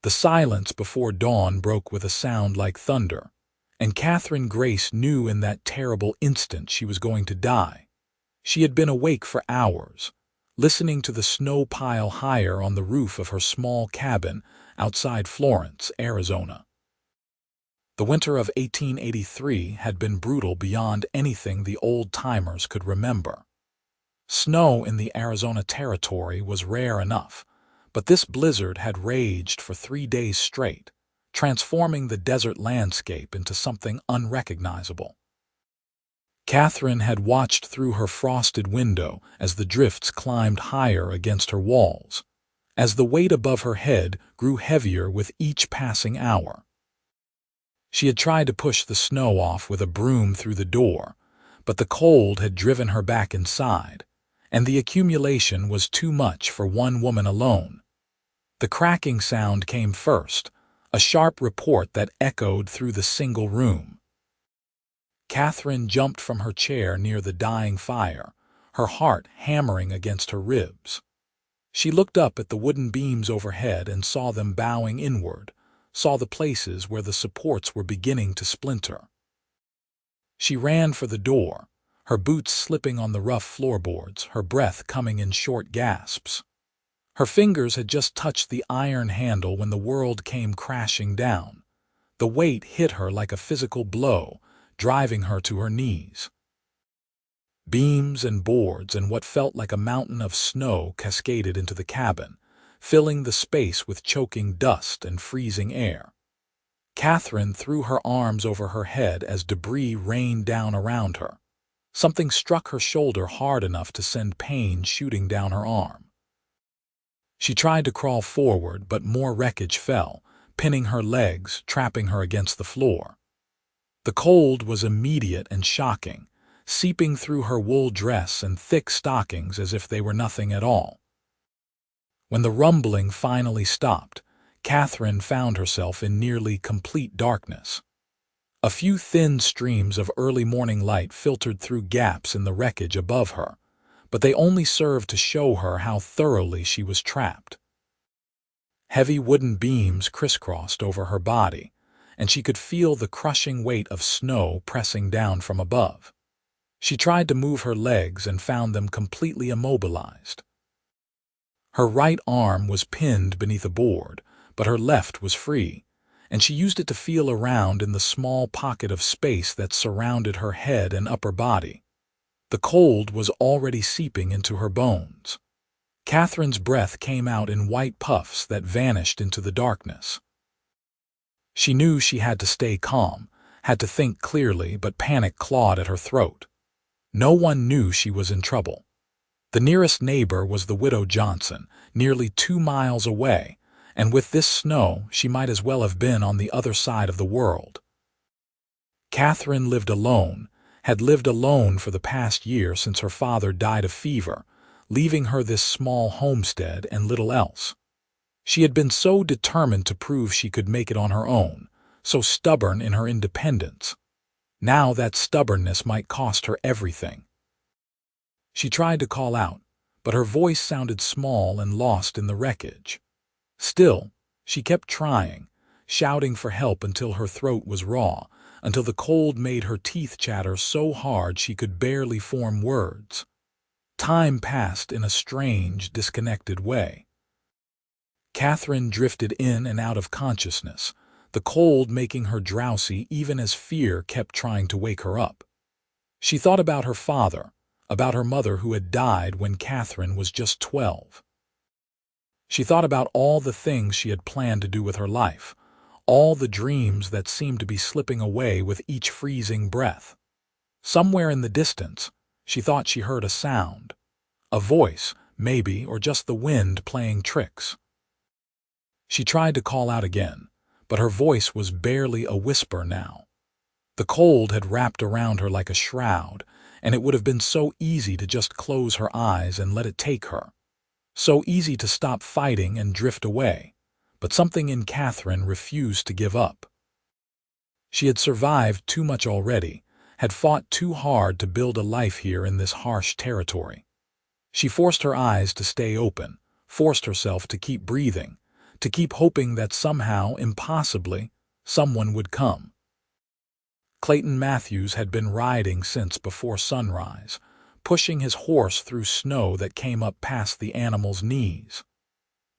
The silence before dawn broke with a sound like thunder, and Katherine Grace knew in that terrible instant she was going to die. She had been awake for hours, listening to the snow pile higher on the roof of her small cabin outside Florence, Arizona. The winter of 1883 had been brutal beyond anything the old-timers could remember. Snow in the Arizona Territory was rare enough, but this blizzard had raged for 3 days straight, transforming the desert landscape into something unrecognizable. Katherine had watched through her frosted window as the drifts climbed higher against her walls, as the weight above her head grew heavier with each passing hour. She had tried to push the snow off with a broom through the door, but the cold had driven her back inside, and the accumulation was too much for one woman alone. The cracking sound came first, a sharp report that echoed through the single room. Katherine jumped from her chair near the dying fire, her heart hammering against her ribs. She looked up at the wooden beams overhead and saw them bowing inward, saw the places where the supports were beginning to splinter. She ran for the door, her boots slipping on the rough floorboards, her breath coming in short gasps. Her fingers had just touched the iron handle when the world came crashing down. The weight hit her like a physical blow, driving her to her knees. Beams and boards and what felt like a mountain of snow cascaded into the cabin, filling the space with choking dust and freezing air. Katherine threw her arms over her head as debris rained down around her. Something struck her shoulder hard enough to send pain shooting down her arm. She tried to crawl forward, but more wreckage fell, pinning her legs, trapping her against the floor. The cold was immediate and shocking, seeping through her wool dress and thick stockings as if they were nothing at all. When the rumbling finally stopped, Katherine found herself in nearly complete darkness. A few thin streams of early morning light filtered through gaps in the wreckage above her, but they only served to show her how thoroughly she was trapped. Heavy wooden beams crisscrossed over her body, and she could feel the crushing weight of snow pressing down from above. She tried to move her legs and found them completely immobilized. Her right arm was pinned beneath a board, but her left was free, and she used it to feel around in the small pocket of space that surrounded her head and upper body. The cold was already seeping into her bones. Katherine's breath came out in white puffs that vanished into the darkness. She knew she had to stay calm, had to think clearly, but panic clawed at her throat. No one knew she was in trouble. The nearest neighbor was the widow Johnson, nearly 2 miles away, and with this snow she might as well have been on the other side of the world. Katherine lived alone, had lived alone for the past year since her father died of fever, leaving her this small homestead and little else. She had been so determined to prove she could make it on her own, so stubborn in her independence. Now that stubbornness might cost her everything. She tried to call out, but her voice sounded small and lost in the wreckage. Still, she kept trying, shouting for help until her throat was raw, until the cold made her teeth chatter so hard she could barely form words. Time passed in a strange, disconnected way. Katherine drifted in and out of consciousness, the cold making her drowsy even as fear kept trying to wake her up. She thought about her father, about her mother who had died when Katherine was just 12. She thought about all the things she had planned to do with her life, all the dreams that seemed to be slipping away with each freezing breath. Somewhere in the distance, she thought she heard a sound. A voice, maybe, or just the wind playing tricks. She tried to call out again, but her voice was barely a whisper now. The cold had wrapped around her like a shroud, and it would have been so easy to just close her eyes and let it take her. So easy to stop fighting and drift away, but something in Katherine refused to give up. She had survived too much already, had fought too hard to build a life here in this harsh territory. She forced her eyes to stay open, forced herself to keep breathing, to keep hoping that somehow, impossibly, someone would come. Clayton Matthews had been riding since before sunrise, pushing his horse through snow that came up past the animal's knees.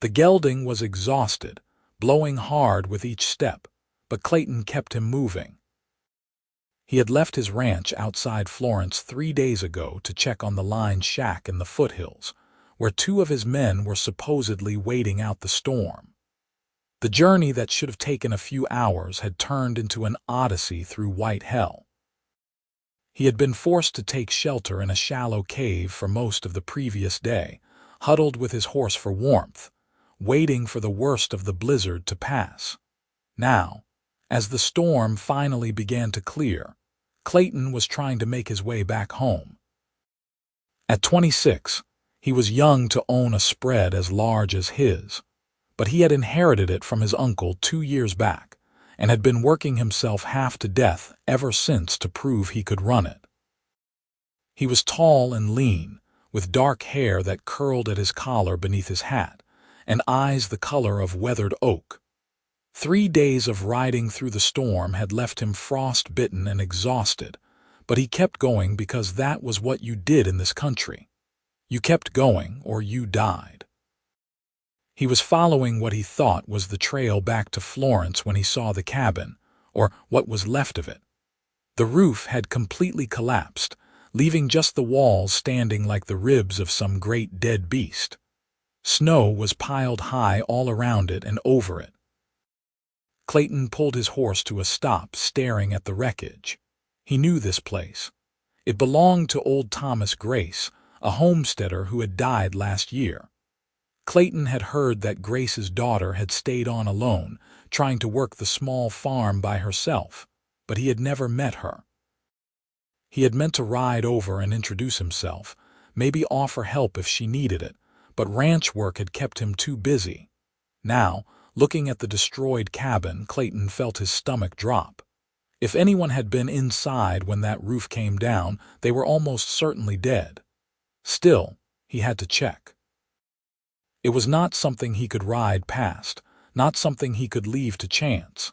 The gelding was exhausted, blowing hard with each step, but Clayton kept him moving. He had left his ranch outside Florence 3 days ago to check on the line's shack in the foothills, where 2 of his men were supposedly waiting out the storm. The journey that should have taken a few hours had turned into an odyssey through white hell. He had been forced to take shelter in a shallow cave for most of the previous day, huddled with his horse for warmth, waiting for the worst of the blizzard to pass. Now, as the storm finally began to clear, Clayton was trying to make his way back home. At 26, he was young to own a spread as large as his, but he had inherited it from his uncle 2 years back and had been working himself half to death ever since to prove he could run it. He was tall and lean, with dark hair that curled at his collar beneath his hat, and eyes the color of weathered oak. 3 days of riding through the storm had left him frost-bitten and exhausted, but he kept going because that was what you did in this country. You kept going or you died. He was following what he thought was the trail back to Florence when he saw the cabin, or what was left of it. The roof had completely collapsed, leaving just the walls standing like the ribs of some great dead beast. Snow was piled high all around it and over it. Clayton pulled his horse to a stop, staring at the wreckage. He knew this place. It belonged to old Thomas Grace, a homesteader who had died last year. Clayton had heard that Grace's daughter had stayed on alone, trying to work the small farm by herself, but he had never met her. He had meant to ride over and introduce himself, maybe offer help if she needed it, but ranch work had kept him too busy. Now, looking at the destroyed cabin, Clayton felt his stomach drop. If anyone had been inside when that roof came down, they were almost certainly dead. Still, he had to check. It was not something he could ride past, not something he could leave to chance.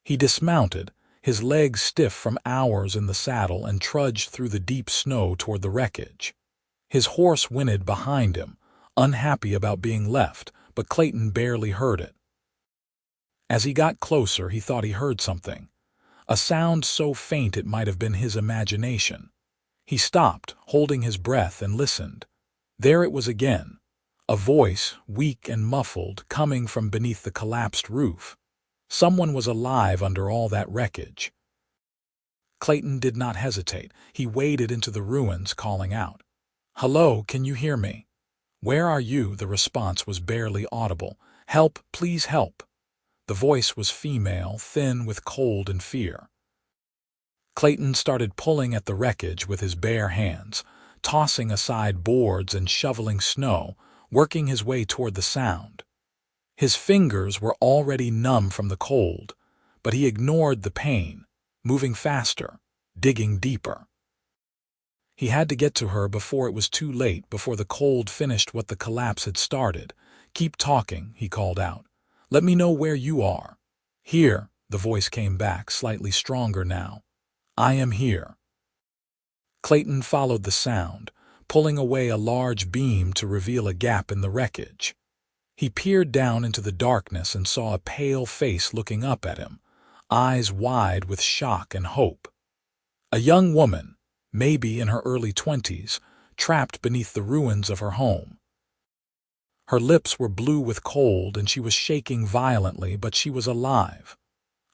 He dismounted, his legs stiff from hours in the saddle, and trudged through the deep snow toward the wreckage. His horse whinnied behind him, unhappy about being left, but Clayton barely heard it. As he got closer, he thought he heard something, a sound so faint it might have been his imagination. He stopped, holding his breath, and listened. There it was again, a voice, weak and muffled, coming from beneath the collapsed roof. Someone was alive under all that wreckage. Clayton did not hesitate. He waded into the ruins, calling out, "Hello, can you hear me?" "Where are you?" The response was barely audible. "Help, please help." The voice was female, thin with cold and fear. Clayton started pulling at the wreckage with his bare hands, tossing aside boards and shoveling snow, working his way toward the sound. His fingers were already numb from the cold, but he ignored the pain, moving faster, digging deeper. He had to get to her before it was too late, before the cold finished what the collapse had started. "Keep talking," he called out. "Let me know where you are." "Here," the voice came back, slightly stronger now. "I am here." Clayton followed the sound, pulling away a large beam to reveal a gap in the wreckage. He peered down into the darkness and saw a pale face looking up at him, eyes wide with shock and hope. A young woman, maybe in her early 20s, trapped beneath the ruins of her home. Her lips were blue with cold and she was shaking violently, but she was alive.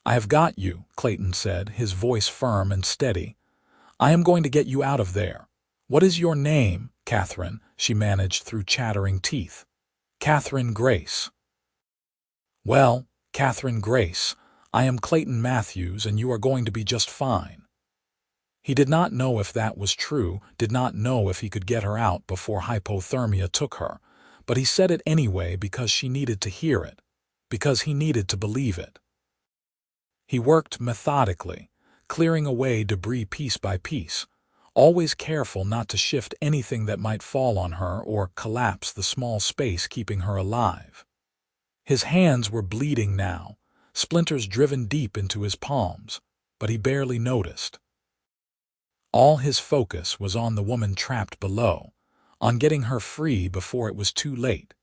"I have got you," Clayton said, his voice firm and steady. "I am going to get you out of there." "What is your name?" "Katherine," she managed through chattering teeth. "Katherine Grace." "Well, Katherine Grace, I am Clayton Matthews, and you are going to be just fine." He did not know if that was true, did not know if he could get her out before hypothermia took her, but he said it anyway because she needed to hear it, because he needed to believe it. He worked methodically, clearing away debris piece by piece, always careful not to shift anything that might fall on her or collapse the small space keeping her alive. His hands were bleeding now, splinters driven deep into his palms, but he barely noticed. All his focus was on the woman trapped below, on getting her free before it was too late.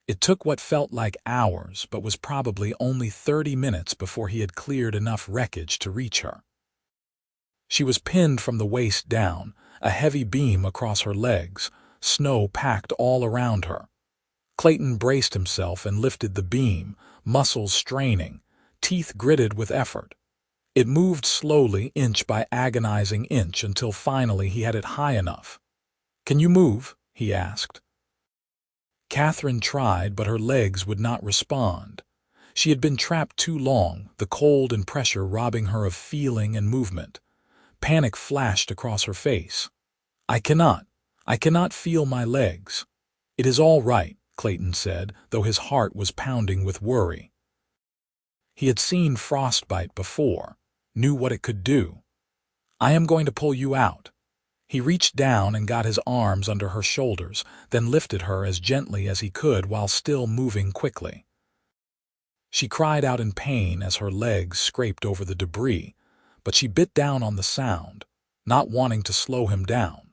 It took what felt like hours, but was probably only 30 minutes before he had cleared enough wreckage to reach her. She was pinned from the waist down, a heavy beam across her legs, snow packed all around her. Clayton braced himself and lifted the beam, muscles straining, teeth gritted with effort. It moved slowly, inch by agonizing inch, until finally he had it high enough. "Can you move?" he asked. Katherine tried, but her legs would not respond. She had been trapped too long, the cold and pressure robbing her of feeling and movement. Panic flashed across her face. I cannot feel my legs." "It is all right," Clayton said, though his heart was pounding with worry. He had seen frostbite before, knew what it could do. "I am going to pull you out." He reached down and got his arms under her shoulders, then lifted her as gently as he could while still moving quickly. She cried out in pain as her legs scraped over the debris, but she bit down on the sound, not wanting to slow him down.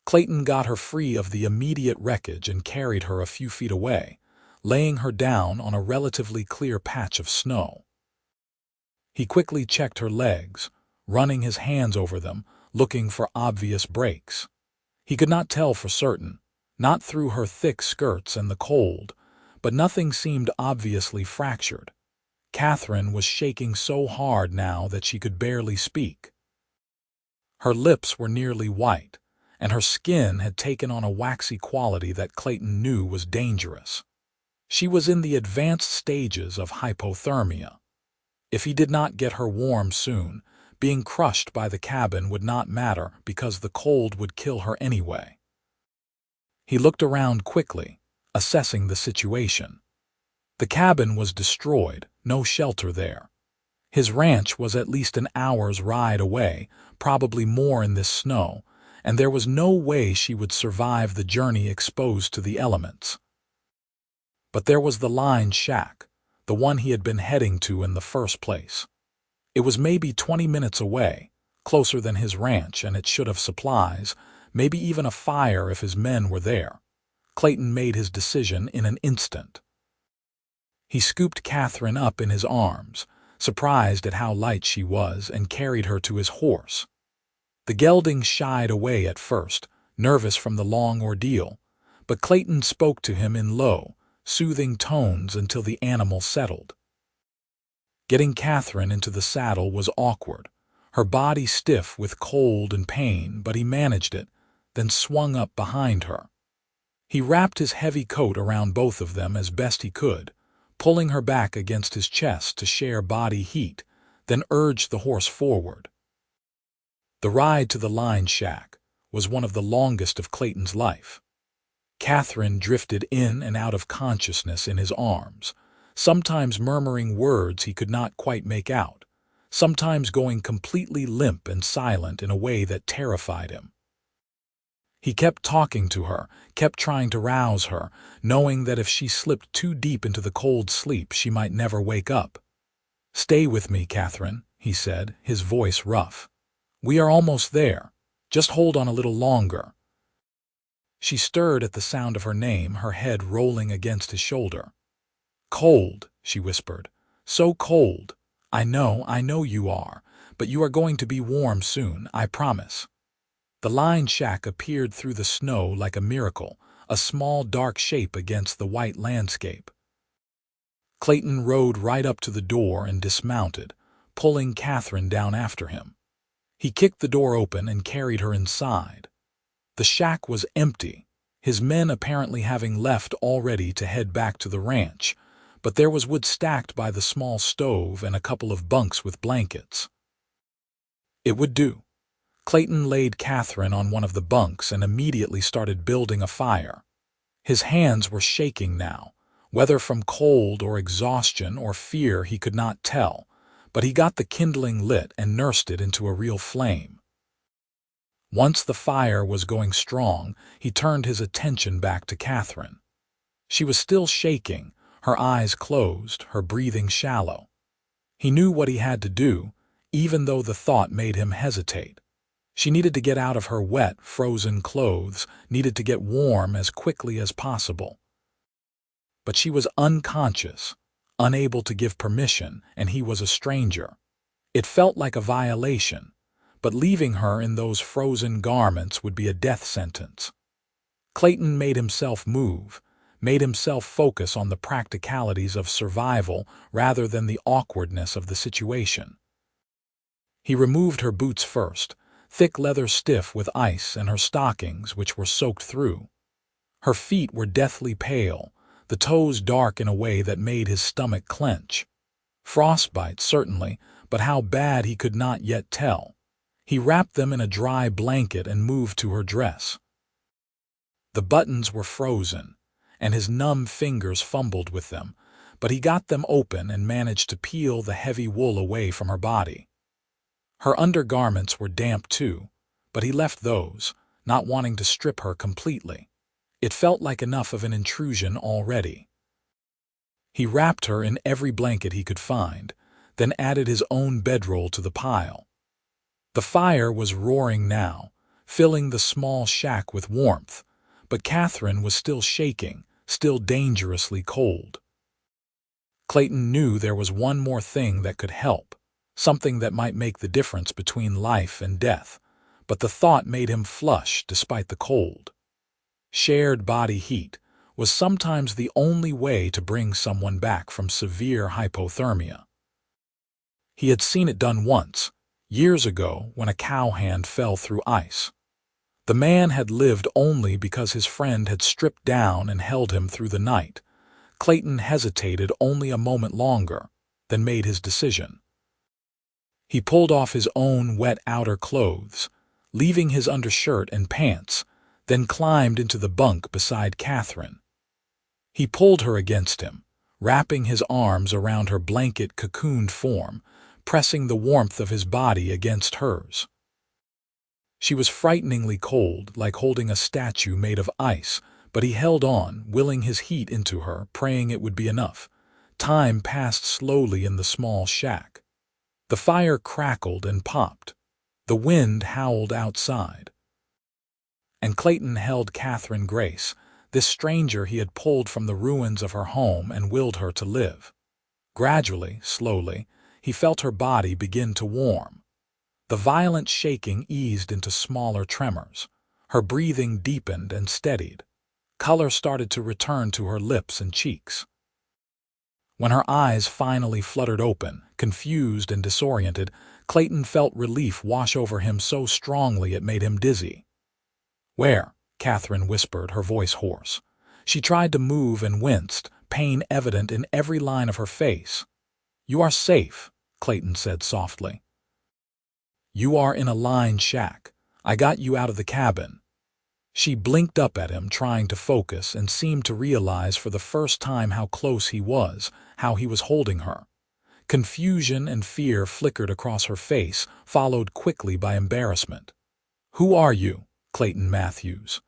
Clayton got her free of the immediate wreckage and carried her a few feet away, laying her down on a relatively clear patch of snow. He quickly checked her legs, running his hands over them, looking for obvious breaks. He could not tell for certain, not through her thick skirts and the cold, but nothing seemed obviously fractured. Katherine was shaking so hard now that she could barely speak. Her lips were nearly white, and her skin had taken on a waxy quality that Clayton knew was dangerous. She was in the advanced stages of hypothermia. If he did not get her warm soon, being crushed by the cabin would not matter because the cold would kill her anyway. He looked around quickly, assessing the situation. The cabin was destroyed, no shelter there. His ranch was at least an hour's ride away, probably more in this snow, and there was no way she would survive the journey exposed to the elements. But there was the line shack, the one he had been heading to in the first place. It was maybe 20 minutes away, closer than his ranch, and it should have supplies, maybe even a fire if his men were there. Clayton made his decision in an instant. He scooped Katherine up in his arms, surprised at how light she was, and carried her to his horse. The gelding shied away at first, nervous from the long ordeal, but Clayton spoke to him in low, soothing tones until the animal settled. Getting Katherine into the saddle was awkward, her body stiff with cold and pain, but he managed it, then swung up behind her. He wrapped his heavy coat around both of them as best he could, pulling her back against his chest to share body heat, then urged the horse forward. The ride to the line shack was one of the longest of Clayton's life. Katherine drifted in and out of consciousness in his arms, sometimes murmuring words he could not quite make out, sometimes going completely limp and silent in a way that terrified him. He kept talking to her, kept trying to rouse her, knowing that if she slipped too deep into the cold sleep she might never wake up. "Stay with me, Katherine," he said, his voice rough. "We are almost there. Just hold on a little longer." She stirred at the sound of her name, her head rolling against his shoulder. "Cold," she whispered. "So cold. I know you are, but you are going to be warm soon, I promise." The line shack appeared through the snow like a miracle, a small dark shape against the white landscape. Clayton rode right up to the door and dismounted, pulling Katherine down after him. He kicked the door open and carried her inside. The shack was empty, his men apparently having left already to head back to the ranch, but there was wood stacked by the small stove and a couple of bunks with blankets. It would do. Clayton laid Katherine on one of the bunks and immediately started building a fire. His hands were shaking now, whether from cold or exhaustion or fear he could not tell, but he got the kindling lit and nursed it into a real flame. Once the fire was going strong, he turned his attention back to Katherine. She was still shaking, her eyes closed, her breathing shallow. He knew what he had to do, even though the thought made him hesitate. She needed to get out of her wet, frozen clothes, needed to get warm as quickly as possible. But she was unconscious, unable to give permission, and he was a stranger. It felt like a violation, but leaving her in those frozen garments would be a death sentence. Clayton made himself move, made himself focus on the practicalities of survival rather than the awkwardness of the situation. He removed her boots first, thick leather stiff with ice, and her stockings, which were soaked through. Her feet were deathly pale, the toes dark in a way that made his stomach clench. Frostbite, certainly, but how bad he could not yet tell. He wrapped them in a dry blanket and moved to her dress. The buttons were frozen, and his numb fingers fumbled with them, but he got them open and managed to peel the heavy wool away from her body. Her undergarments were damp too, but he left those, not wanting to strip her completely. It felt like enough of an intrusion already. He wrapped her in every blanket he could find, then added his own bedroll to the pile. The fire was roaring now, filling the small shack with warmth, but Katherine was still shaking, still dangerously cold. Clayton knew there was one more thing that could help, something that might make the difference between life and death, but the thought made him flush despite the cold. Shared body heat was sometimes the only way to bring someone back from severe hypothermia. He had seen it done once, years ago, when a cowhand fell through ice. The man had lived only because his friend had stripped down and held him through the night. Clayton hesitated only a moment longer, then made his decision. He pulled off his own wet outer clothes, leaving his undershirt and pants, then climbed into the bunk beside Katherine. He pulled her against him, wrapping his arms around her blanket-cocooned form, pressing the warmth of his body against hers. She was frighteningly cold, like holding a statue made of ice, but he held on, willing his heat into her, praying it would be enough. Time passed slowly in the small shack. The fire crackled and popped. The wind howled outside. And Clayton held Katherine Grace, this stranger he had pulled from the ruins of her home and willed her to live. Gradually, slowly, he felt her body begin to warm. The violent shaking eased into smaller tremors. Her breathing deepened and steadied. Color started to return to her lips and cheeks. When her eyes finally fluttered open, confused and disoriented, Clayton felt relief wash over him so strongly it made him dizzy. "Where?" Katherine whispered, her voice hoarse. She tried to move and winced, pain evident in every line of her face. "You are safe," Clayton said softly. "You are in a lined shack. I got you out of the cabin." She blinked up at him, trying to focus, and seemed to realize for the first time how close he was, how he was holding her. Confusion and fear flickered across her face, followed quickly by embarrassment. "Who are you?" "Clayton Matthews."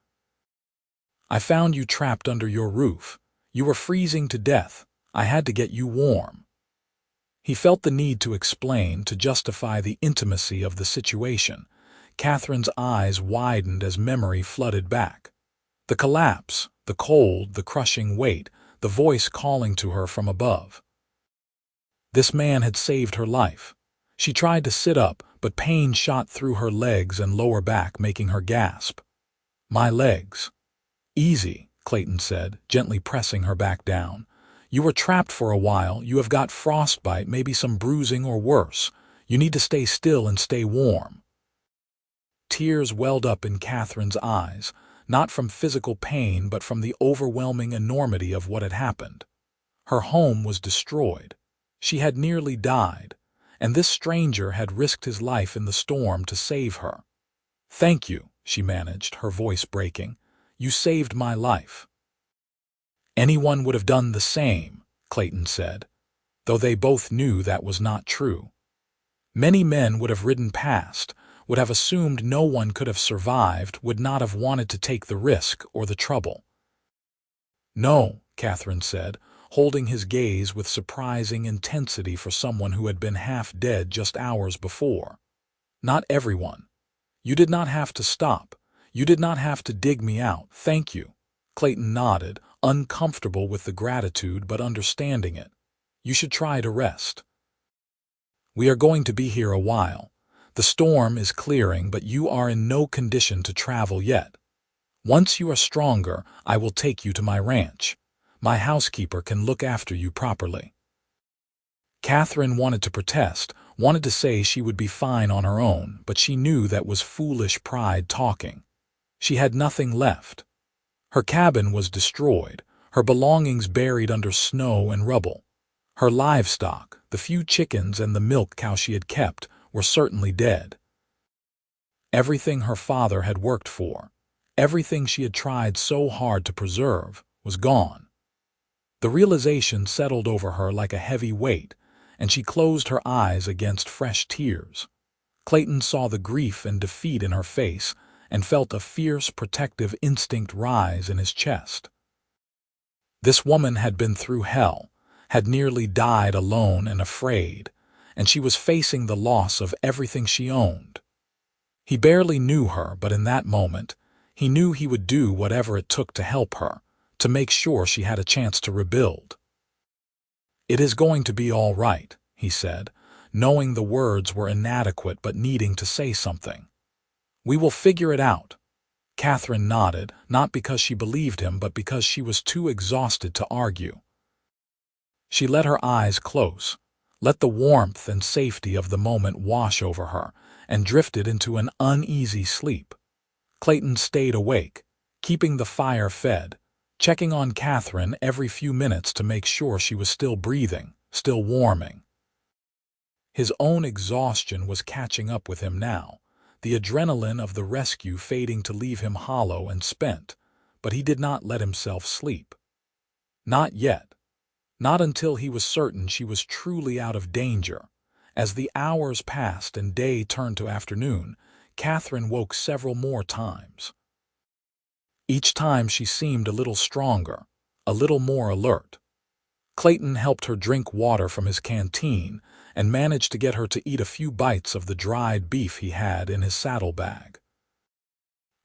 "I found you trapped under your roof. You were freezing to death. I had to get you warm." He felt the need to explain, to justify the intimacy of the situation. Katherine's eyes widened as memory flooded back. The collapse, the cold, the crushing weight, the voice calling to her from above. This man had saved her life. She tried to sit up, but pain shot through her legs and lower back, making her gasp. "My legs." "Easy," Clayton said, gently pressing her back down. "You were trapped for a while. You have got frostbite, maybe some bruising or worse. You need to stay still and stay warm." Tears welled up in Katherine's eyes, not from physical pain but from the overwhelming enormity of what had happened. Her home was destroyed. She had nearly died, and this stranger had risked his life in the storm to save her. "Thank you," she managed, her voice breaking. "You saved my life." "Anyone would have done the same," Clayton said, though they both knew that was not true. Many men would have ridden past, would have assumed no one could have survived, would not have wanted to take the risk or the trouble. "No," Katherine said, holding his gaze with surprising intensity for someone who had been half dead just hours before. "Not everyone. You did not have to stop. You did not have to dig me out. Thank you." Clayton nodded, uncomfortable with the gratitude but understanding it. "You should try to rest. We are going to be here a while. The storm is clearing, but you are in no condition to travel yet. Once you are stronger, I will take you to my ranch. My housekeeper can look after you properly." Katherine wanted to protest, wanted to say she would be fine on her own, but she knew that was foolish pride talking. She had nothing left. Her cabin was destroyed, her belongings buried under snow and rubble. Her livestock, the few chickens and the milk cow she had kept, were certainly dead. Everything her father had worked for, everything she had tried so hard to preserve, was gone. The realization settled over her like a heavy weight, and she closed her eyes against fresh tears. Clayton saw the grief and defeat in her face and felt a fierce protective instinct rise in his chest. This woman had been through hell, had nearly died alone and afraid, and she was facing the loss of everything she owned. He barely knew her, but in that moment, he knew he would do whatever it took to help her, to make sure she had a chance to rebuild. "It is going to be all right," he said, knowing the words were inadequate but needing to say something. "We will figure it out." Katherine nodded, not because she believed him, but because she was too exhausted to argue. She let her eyes close, let the warmth and safety of the moment wash over her, and drifted into an uneasy sleep. Clayton stayed awake, keeping the fire fed, checking on Katherine every few minutes to make sure she was still breathing, still warming. His own exhaustion was catching up with him now, the adrenaline of the rescue fading to leave him hollow and spent, but he did not let himself sleep. Not yet. Not until he was certain she was truly out of danger. As the hours passed and day turned to afternoon, Katherine woke several more times. Each time she seemed a little stronger, a little more alert. Clayton helped her drink water from his canteen and managed to get her to eat a few bites of the dried beef he had in his saddlebag.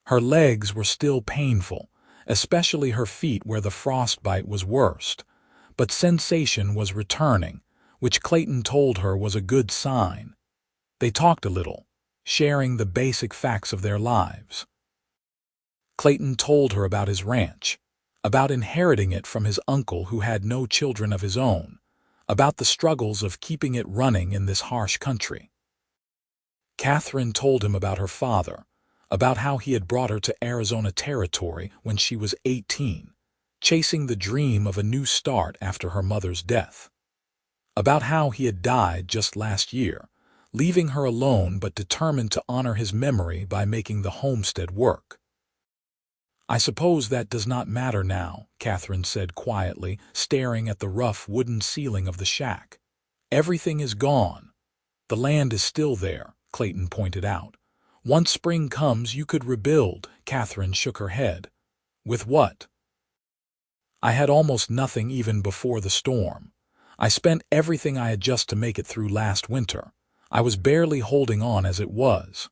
Her legs were still painful, especially her feet where the frostbite was worst, but sensation was returning, which Clayton told her was a good sign. They talked a little, sharing the basic facts of their lives. Clayton told her about his ranch, about inheriting it from his uncle who had no children of his own, about the struggles of keeping it running in this harsh country. Katherine told him about her father, about how he had brought her to Arizona Territory when she was 18, chasing the dream of a new start after her mother's death. About how he had died just last year, leaving her alone but determined to honor his memory by making the homestead work. "I suppose that does not matter now," Katherine said quietly, staring at the rough wooden ceiling of the shack. "Everything is gone. The land is still there," Clayton pointed out. "Once spring comes, you could rebuild." Katherine shook her head. "With what? I had almost nothing even before the storm. I spent everything I had just to make it through last winter. I was barely holding on as it was."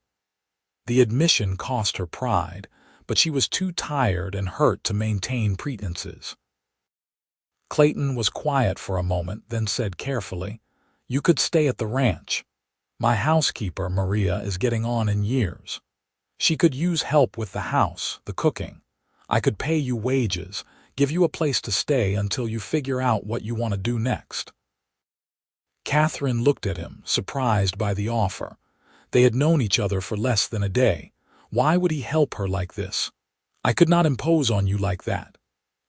The admission cost her pride, but she was too tired and hurt to maintain pretenses. Clayton was quiet for a moment, then said carefully, "You could stay at the ranch. My housekeeper, Maria, is getting on in years. She could use help with the house, the cooking. I could pay you wages, give you a place to stay until you figure out what you want to do next." Katherine looked at him, surprised by the offer. They had known each other for less than a day. Why would he help her like this? "I could not impose on you like that."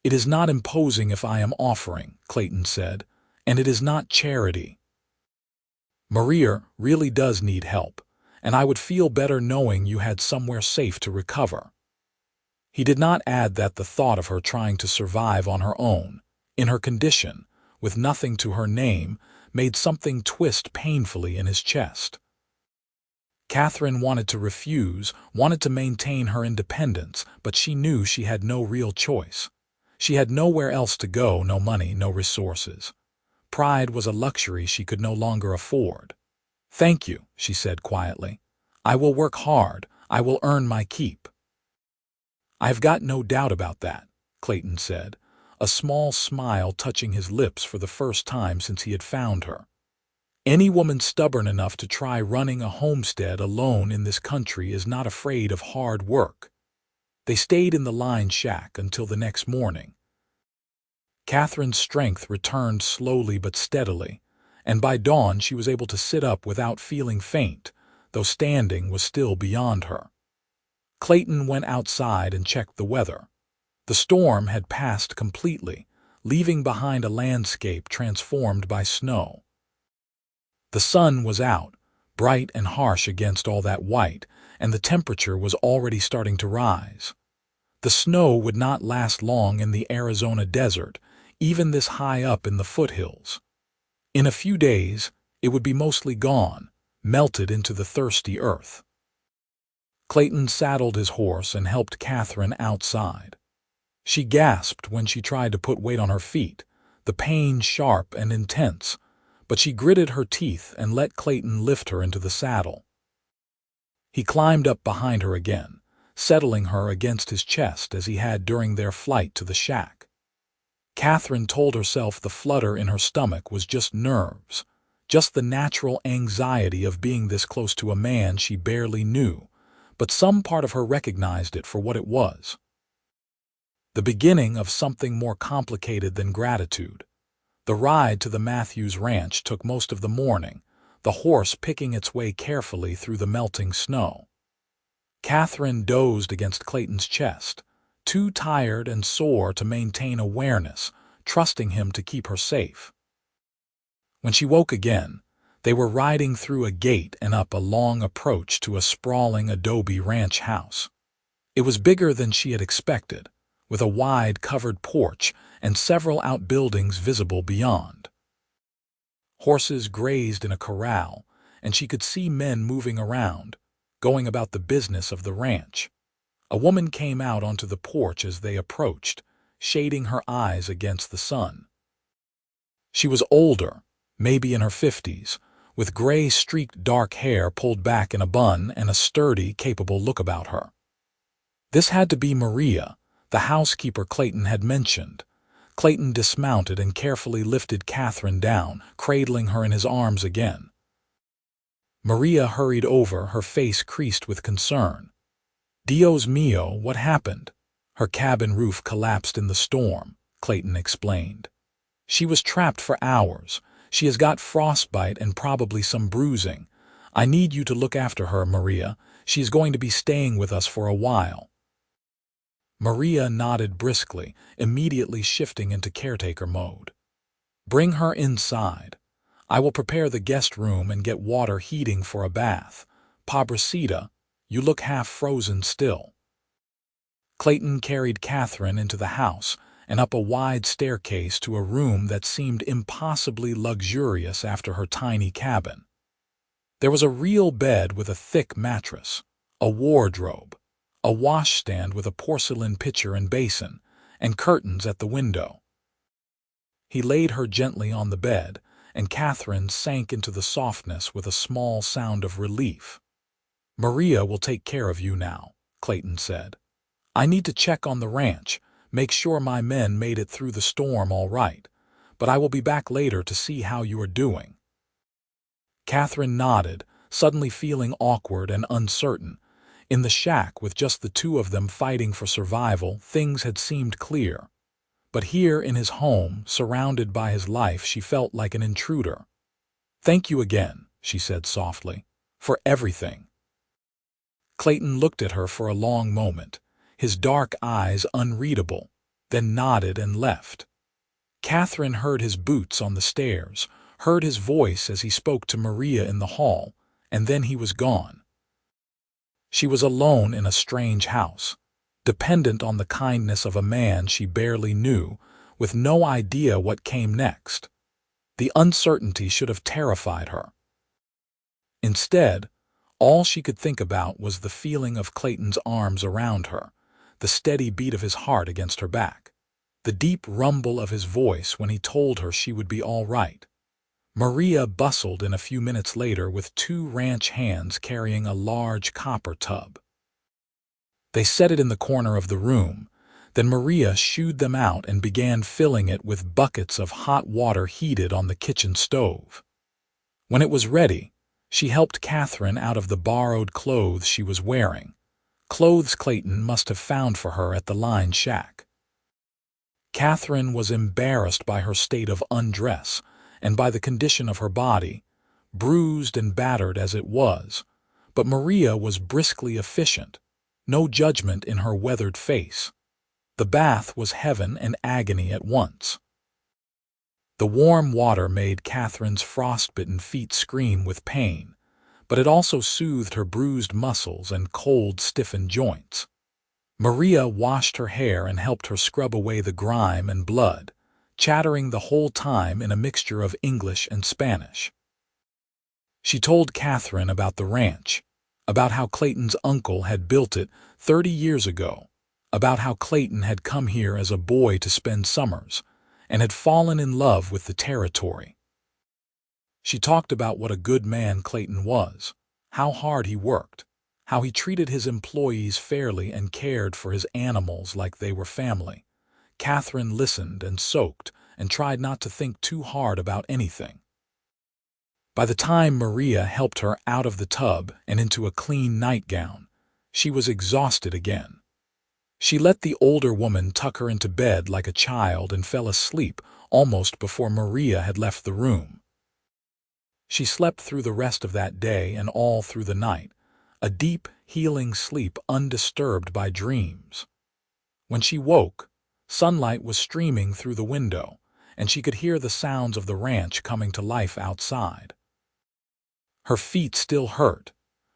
"It is not imposing if I am offering," Clayton said, "and it is not charity. Maria really does need help, and I would feel better knowing you had somewhere safe to recover." He did not add that the thought of her trying to survive on her own, in her condition, with nothing to her name, made something twist painfully in his chest. Katherine wanted to refuse, wanted to maintain her independence, but she knew she had no real choice. She had nowhere else to go, no money, no resources. Pride was a luxury she could no longer afford. "Thank you," she said quietly. "I will work hard. I will earn my keep." "I've got no doubt about that," Clayton said, a small smile touching his lips for the first time since he had found her. "Any woman stubborn enough to try running a homestead alone in this country is not afraid of hard work." They stayed in the line shack until the next morning. Catherine's strength returned slowly but steadily, and by dawn she was able to sit up without feeling faint, though standing was still beyond her. Clayton went outside and checked the weather. The storm had passed completely, leaving behind a landscape transformed by snow. The sun was out, bright and harsh against all that white, and the temperature was already starting to rise. The snow would not last long in the Arizona desert, even this high up in the foothills. In a few days, it would be mostly gone, melted into the thirsty earth. Clayton saddled his horse and helped Katherine outside. She gasped when she tried to put weight on her feet, the pain sharp and intense, but she gritted her teeth and let Clayton lift her into the saddle. He climbed up behind her again, settling her against his chest as he had during their flight to the shack. Katherine told herself the flutter in her stomach was just nerves, just the natural anxiety of being this close to a man she barely knew, but some part of her recognized it for what it was. The beginning of something more complicated than gratitude. The ride to the Matthews ranch took most of the morning, the horse picking its way carefully through the melting snow. Katherine dozed against Clayton's chest, too tired and sore to maintain awareness, trusting him to keep her safe. When she woke again, they were riding through a gate and up a long approach to a sprawling adobe ranch house. It was bigger than she had expected, with a wide covered porch and several outbuildings visible beyond. Horses grazed in a corral, and she could see men moving around, going about the business of the ranch. A woman came out onto the porch as they approached, shading her eyes against the sun. She was older, maybe in her 50s, with gray streaked dark hair pulled back in a bun and a sturdy, capable look about her. This had to be Maria, the housekeeper Clayton had mentioned. Clayton dismounted and carefully lifted Katherine down, cradling her in his arms again. Maria hurried over, her face creased with concern. "Dios mío, what happened?" "Her cabin roof collapsed in the storm," Clayton explained. "She was trapped for hours. She has got frostbite and probably some bruising. I need you to look after her, Maria. She is going to be staying with us for a while." Maria nodded briskly, immediately shifting into caretaker mode. "Bring her inside. I will prepare the guest room and get water heating for a bath. Pobrecita, you look half frozen still." Clayton carried Katherine into the house and up a wide staircase to a room that seemed impossibly luxurious after her tiny cabin. There was a real bed with a thick mattress, a wardrobe, a washstand with a porcelain pitcher and basin, and curtains at the window. He laid her gently on the bed, and Katherine sank into the softness with a small sound of relief. "Maria will take care of you now," Clayton said. "I need to check on the ranch, make sure my men made it through the storm all right, but I will be back later to see how you are doing." Katherine nodded, suddenly feeling awkward and uncertain. In the shack, with just the two of them fighting for survival, things had seemed clear. But here in his home, surrounded by his life, she felt like an intruder. "Thank you again," she said softly, "for everything." Clayton looked at her for a long moment, his dark eyes unreadable, then nodded and left. Katherine heard his boots on the stairs, heard his voice as he spoke to Maria in the hall, and then he was gone. She was alone in a strange house, dependent on the kindness of a man she barely knew, with no idea what came next. The uncertainty should have terrified her. Instead, all she could think about was the feeling of Clayton's arms around her, the steady beat of his heart against her back. the deep rumble of his voice when he told her she would be all right. Maria bustled in a few minutes later with 2 ranch hands carrying a large copper tub. They set it in the corner of the room. Then Maria shooed them out and began filling it with buckets of hot water heated on the kitchen stove. When it was ready, she helped Katherine out of the borrowed clothes she was wearing, clothes Clayton must have found for her at the line shack. Katherine was embarrassed by her state of undress and by the condition of her body, bruised and battered as it was, but Maria was briskly efficient, no judgment in her weathered face. The bath was heaven and agony at once. The warm water made Katherine's frostbitten feet scream with pain, but it also soothed her bruised muscles and cold, stiffened joints. Maria washed her hair and helped her scrub away the grime and blood, chattering the whole time in a mixture of English and Spanish. She told Katherine about the ranch, about how Clayton's uncle had built it 30 years ago, about how Clayton had come here as a boy to spend summers and had fallen in love with the territory. She talked about what a good man Clayton was, how hard he worked, how he treated his employees fairly and cared for his animals like they were family. Katherine listened and soaked and tried not to think too hard about anything. By the time Maria helped her out of the tub and into a clean nightgown, she was exhausted again. She let the older woman tuck her into bed like a child and fell asleep almost before Maria had left the room. She slept through the rest of that day and all through the night, a deep, healing sleep undisturbed by dreams. When she woke, sunlight was streaming through the window, and she could hear the sounds of the ranch coming to life outside. Her feet still hurt,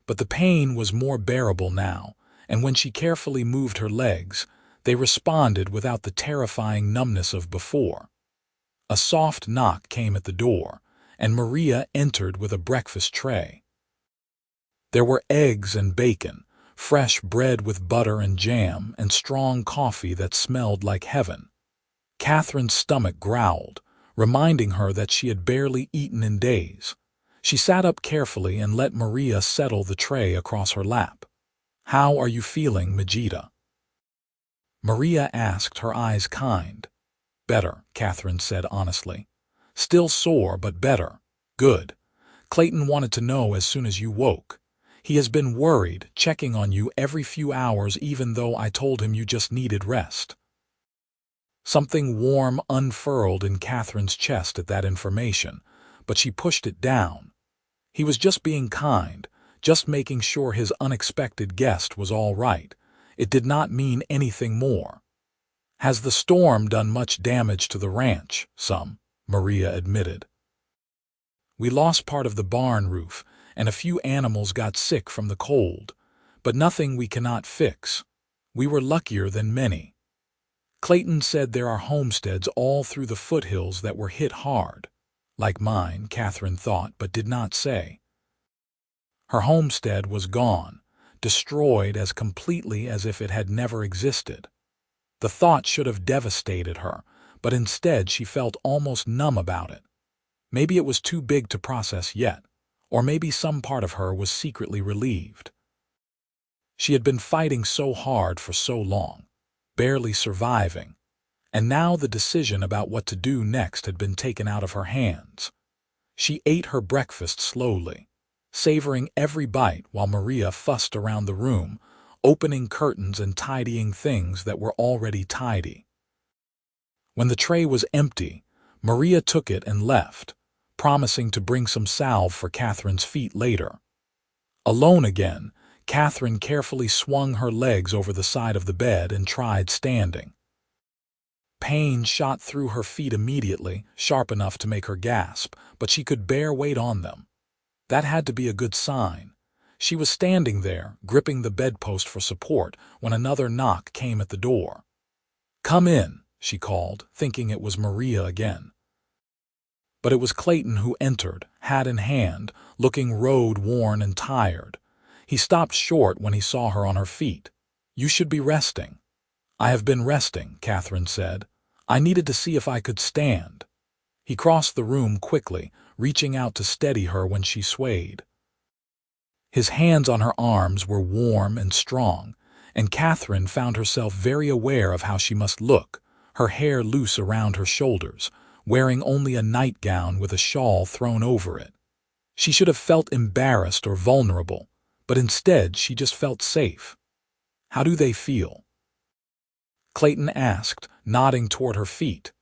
but the pain was more bearable now, and when she carefully moved her legs, they responded without the terrifying numbness of before. A soft knock came at the door, and Maria entered with a breakfast tray. There were eggs and bacon, fresh bread with butter and jam, and strong coffee that smelled like heaven. Katherine's stomach growled, reminding her that she had barely eaten in days. She sat up carefully and let Maria settle the tray across her lap. "How are you feeling, Majida?" Maria asked, her eyes kind. "Better," Katherine said honestly. "Still sore, but better. Good. Clayton wanted to know as soon as you woke. He has been worried, checking on you every few hours even though I told him you just needed rest." Something warm unfurled in Katherine's chest at that information, but she pushed it down. He was just being kind, just making sure his unexpected guest was all right. It did not mean anything more. "Has the storm done much damage to the ranch?" "Some," Maria admitted. "We lost part of the barn roof, and a few animals got sick from the cold, but nothing we cannot fix. We were luckier than many. Clayton said there are homesteads all through the foothills that were hit hard. Like mine," Katherine thought, but did not say. Her homestead was gone, destroyed as completely as if it had never existed. The thought should have devastated her, but instead she felt almost numb about it. Maybe it was too big to process yet, or maybe some part of her was secretly relieved. She had been fighting so hard for so long, barely surviving, and now the decision about what to do next had been taken out of her hands. She ate her breakfast slowly, savoring every bite while Maria fussed around the room, opening curtains and tidying things that were already tidy. When the tray was empty, Maria took it and left, promising to bring some salve for Katherine's feet later. Alone again, Katherine carefully swung her legs over the side of the bed and tried standing. Pain shot through her feet immediately, sharp enough to make her gasp, but she could bear weight on them. That had to be a good sign. She was standing there, gripping the bedpost for support, when another knock came at the door. "Come in," she called, thinking it was Maria again. But it was Clayton who entered, hat in hand, looking road-worn and tired. He stopped short when he saw her on her feet. "You should be resting." "I have been resting," Katherine said. I needed to see if I could stand. He crossed the room quickly, reaching out to steady her when she swayed. His hands on her arms were warm and strong, and Katherine found herself very aware of how she must look, her hair loose around her shoulders, wearing only a nightgown with a shawl thrown over it. She should have felt embarrassed or vulnerable, but instead she just felt safe. "How do they feel?" Clayton asked, nodding toward her feet.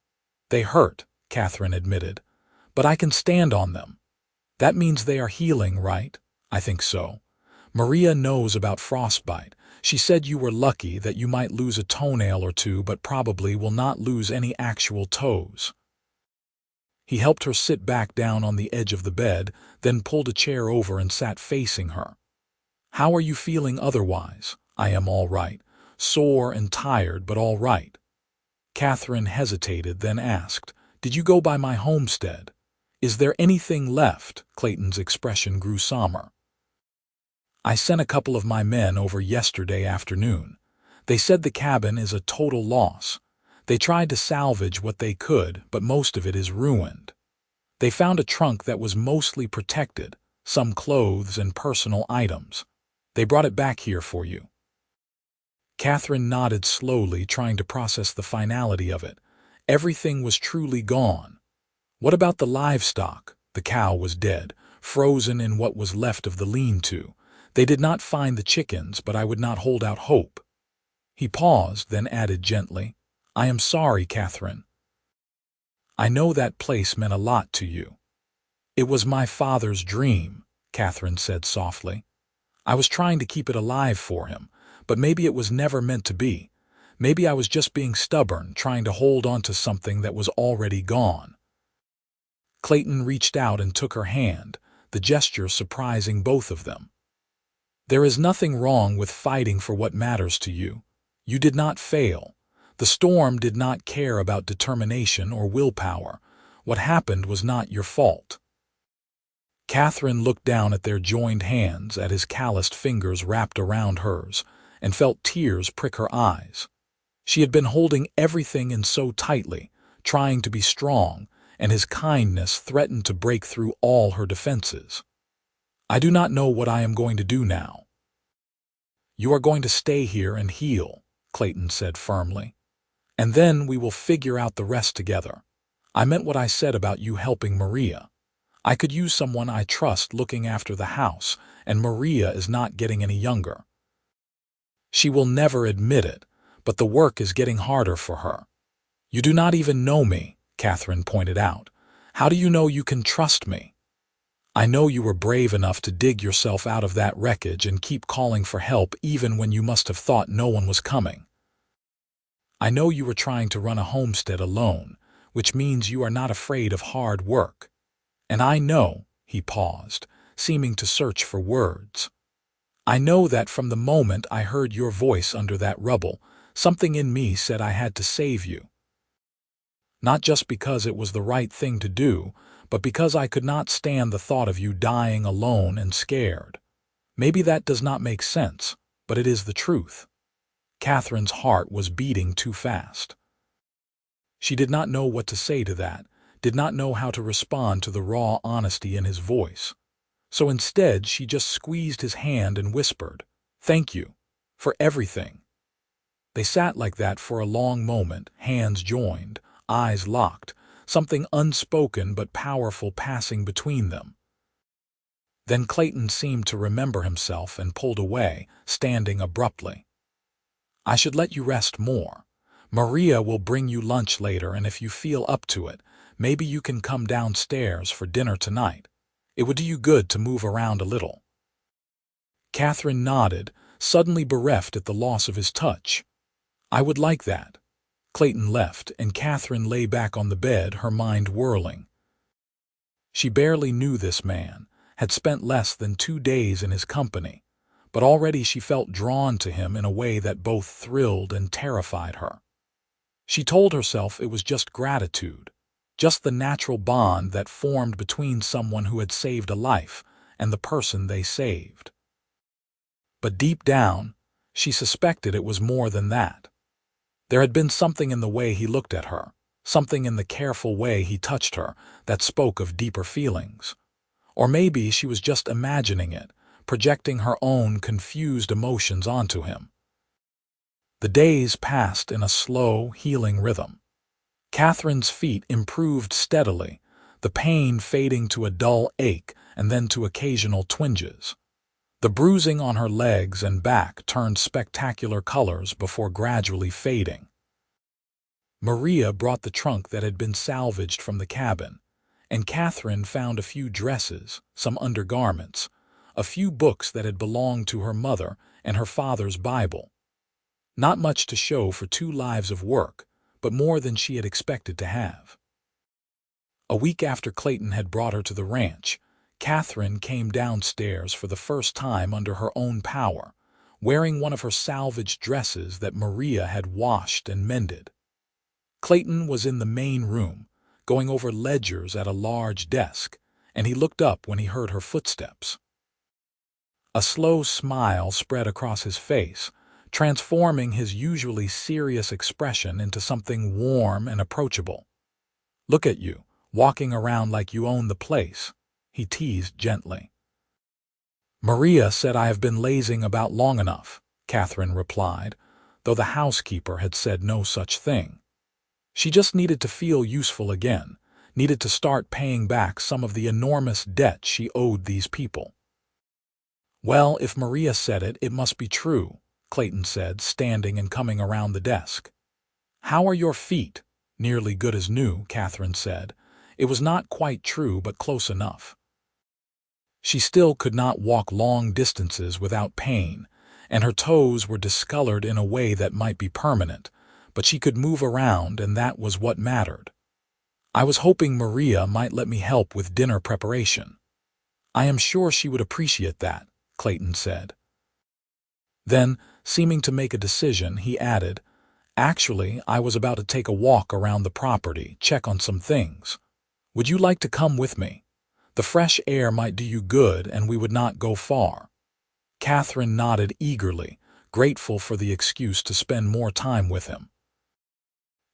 "They hurt," Katherine admitted, "but I can stand on them. That means they are healing, right?" "I think so. Maria knows about frostbite. She said you were lucky, that you might lose a toenail or two but probably will not lose any actual toes." He helped her sit back down on the edge of the bed, then pulled a chair over and sat facing her. "How are you feeling otherwise?" "I am all right. Sore and tired, but all right." Katherine hesitated, then asked, "Did you go by my homestead? Is there anything left?" Clayton's expression grew somber. "I sent a couple of my men over yesterday afternoon. They said the cabin is a total loss. They tried to salvage what they could, but most of it is ruined. They found a trunk that was mostly protected, some clothes and personal items. They brought it back here for you." Katherine nodded slowly, trying to process the finality of it. Everything was truly gone. What about the livestock? The cow was dead, frozen in what was left of the lean-to. They did not find the chickens, but I would not hold out hope. He paused, then added gently, "I am sorry, Katherine. I know that place meant a lot to you." "It was my father's dream," Katherine said softly. "I was trying to keep it alive for him, but maybe it was never meant to be. Maybe I was just being stubborn, trying to hold on to something that was already gone." Clayton reached out and took her hand, the gesture surprising both of them. "There is nothing wrong with fighting for what matters to you. You did not fail. The storm did not care about determination or willpower. What happened was not your fault." Katherine looked down at their joined hands, at his calloused fingers wrapped around hers, and felt tears prick her eyes. She had been holding everything in so tightly, trying to be strong, and his kindness threatened to break through all her defenses. "I do not know what I am going to do now." "You are going to stay here and heal," Clayton said firmly. "And then we will figure out the rest together. I meant what I said about you helping Maria. I could use someone I trust looking after the house, and Maria is not getting any younger. She will never admit it, but the work is getting harder for her." "You do not even know me," Katherine pointed out. "How do you know you can trust me?" "I know you were brave enough to dig yourself out of that wreckage and keep calling for help even when you must have thought no one was coming. I know you were trying to run a homestead alone, which means you are not afraid of hard work. And I know," he paused, seeming to search for words, "I know that from the moment I heard your voice under that rubble, something in me said I had to save you. Not just because it was the right thing to do, but because I could not stand the thought of you dying alone and scared. Maybe that does not make sense, but it is the truth." Katherine's heart was beating too fast. She did not know what to say to that, did not know how to respond to the raw honesty in his voice. So instead, she just squeezed his hand and whispered, "Thank you. For everything." They sat like that for a long moment, hands joined, eyes locked, something unspoken but powerful passing between them. Then Clayton seemed to remember himself and pulled away, standing abruptly. "I should let you rest more. Maria will bring you lunch later, and if you feel up to it, maybe you can come downstairs for dinner tonight. It would do you good to move around a little." Katherine nodded, suddenly bereft at the loss of his touch. "I would like that." Clayton left, and Katherine lay back on the bed, her mind whirling. She barely knew this man, had spent less than 2 days in his company, but already she felt drawn to him in a way that both thrilled and terrified her. She told herself it was just gratitude, just the natural bond that formed between someone who had saved a life and the person they saved. But deep down, she suspected it was more than that. There had been something in the way he looked at her, something in the careful way he touched her that spoke of deeper feelings. Or maybe she was just imagining it, projecting her own confused emotions onto him. The days passed in a slow, healing rhythm. Catherine's feet improved steadily, the pain fading to a dull ache and then to occasional twinges. The bruising on her legs and back turned spectacular colors before gradually fading. Maria brought the trunk that had been salvaged from the cabin, and Catherine found a few dresses, some undergarments, a few books that had belonged to her mother and her father's Bible. Not much to show for 2 lives of work, but more than she had expected to have. A week after Clayton had brought her to the ranch, Catherine came downstairs for the first time under her own power, wearing one of her salvaged dresses that Maria had washed and mended. Clayton was in the main room, going over ledgers at a large desk, and he looked up when he heard her footsteps. A slow smile spread across his face, transforming his usually serious expression into something warm and approachable. "Look at you, walking around like you own the place," he teased gently. "Maria said I have been lazing about long enough," Catherine replied, though the housekeeper had said no such thing. She just needed to feel useful again, needed to start paying back some of the enormous debt she owed these people. "Well, if Maria said it, it must be true," Clayton said, standing and coming around the desk. "How are your feet?" "Nearly good as new," Catherine said. It was not quite true, but close enough. She still could not walk long distances without pain, and her toes were discolored in a way that might be permanent, but she could move around, and that was what mattered. "I was hoping Maria might let me help with dinner preparation." "I am sure she would appreciate that," Clayton said. Then, seeming to make a decision, he added, "Actually, I was about to take a walk around the property, check on some things. Would you like to come with me? The fresh air might do you good, and we would not go far." Catherine nodded eagerly, grateful for the excuse to spend more time with him.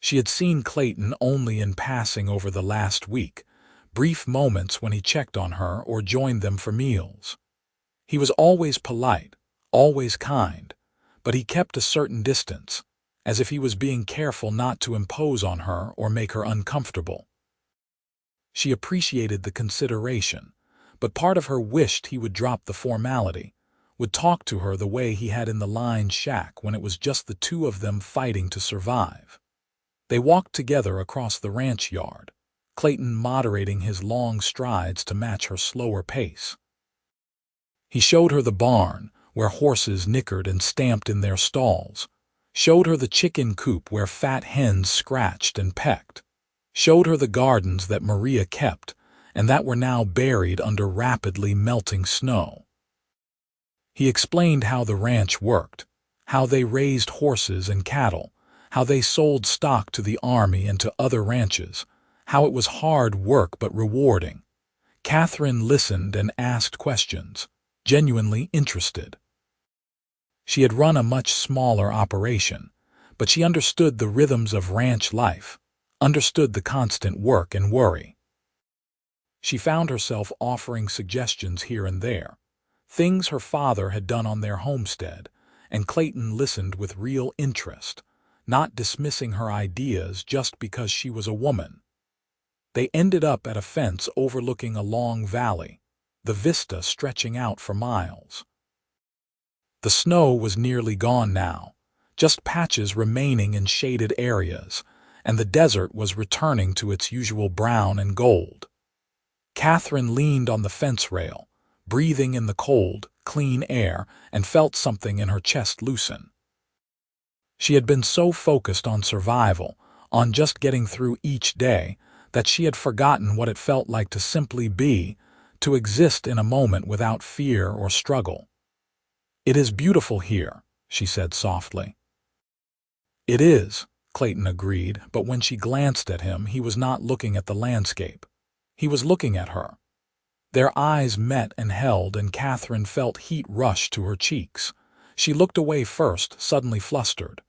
She had seen Clayton only in passing over the last week, brief moments when he checked on her or joined them for meals. He was always polite, always kind, but he kept a certain distance, as if he was being careful not to impose on her or make her uncomfortable. She appreciated the consideration, but part of her wished he would drop the formality, would talk to her the way he had in the line shack when it was just the 2 of them fighting to survive. They walked together across the ranch yard, Clayton moderating his long strides to match her slower pace. He showed her the barn, where horses nickered and stamped in their stalls, showed her the chicken coop where fat hens scratched and pecked, showed her the gardens that Maria kept and that were now buried under rapidly melting snow. He explained how the ranch worked, how they raised horses and cattle, how they sold stock to the army and to other ranches, how it was hard work but rewarding. Catherine listened and asked questions, genuinely interested. She had run a much smaller operation, but she understood the rhythms of ranch life, understood the constant work and worry. She found herself offering suggestions here and there, things her father had done on their homestead, and Clayton listened with real interest, not dismissing her ideas just because she was a woman. They ended up at a fence overlooking a long valley, the vista stretching out for miles. The snow was nearly gone now, just patches remaining in shaded areas, and the desert was returning to its usual brown and gold. Catherine leaned on the fence rail, breathing in the cold, clean air, and felt something in her chest loosen. She had been so focused on survival, on just getting through each day, that she had forgotten what it felt like to simply be, to exist in a moment without fear or struggle. "It is beautiful here," she said softly. "It is," Clayton agreed, but when she glanced at him, he was not looking at the landscape. He was looking at her. Their eyes met and held, and Catherine felt heat rush to her cheeks. She looked away first, suddenly flustered.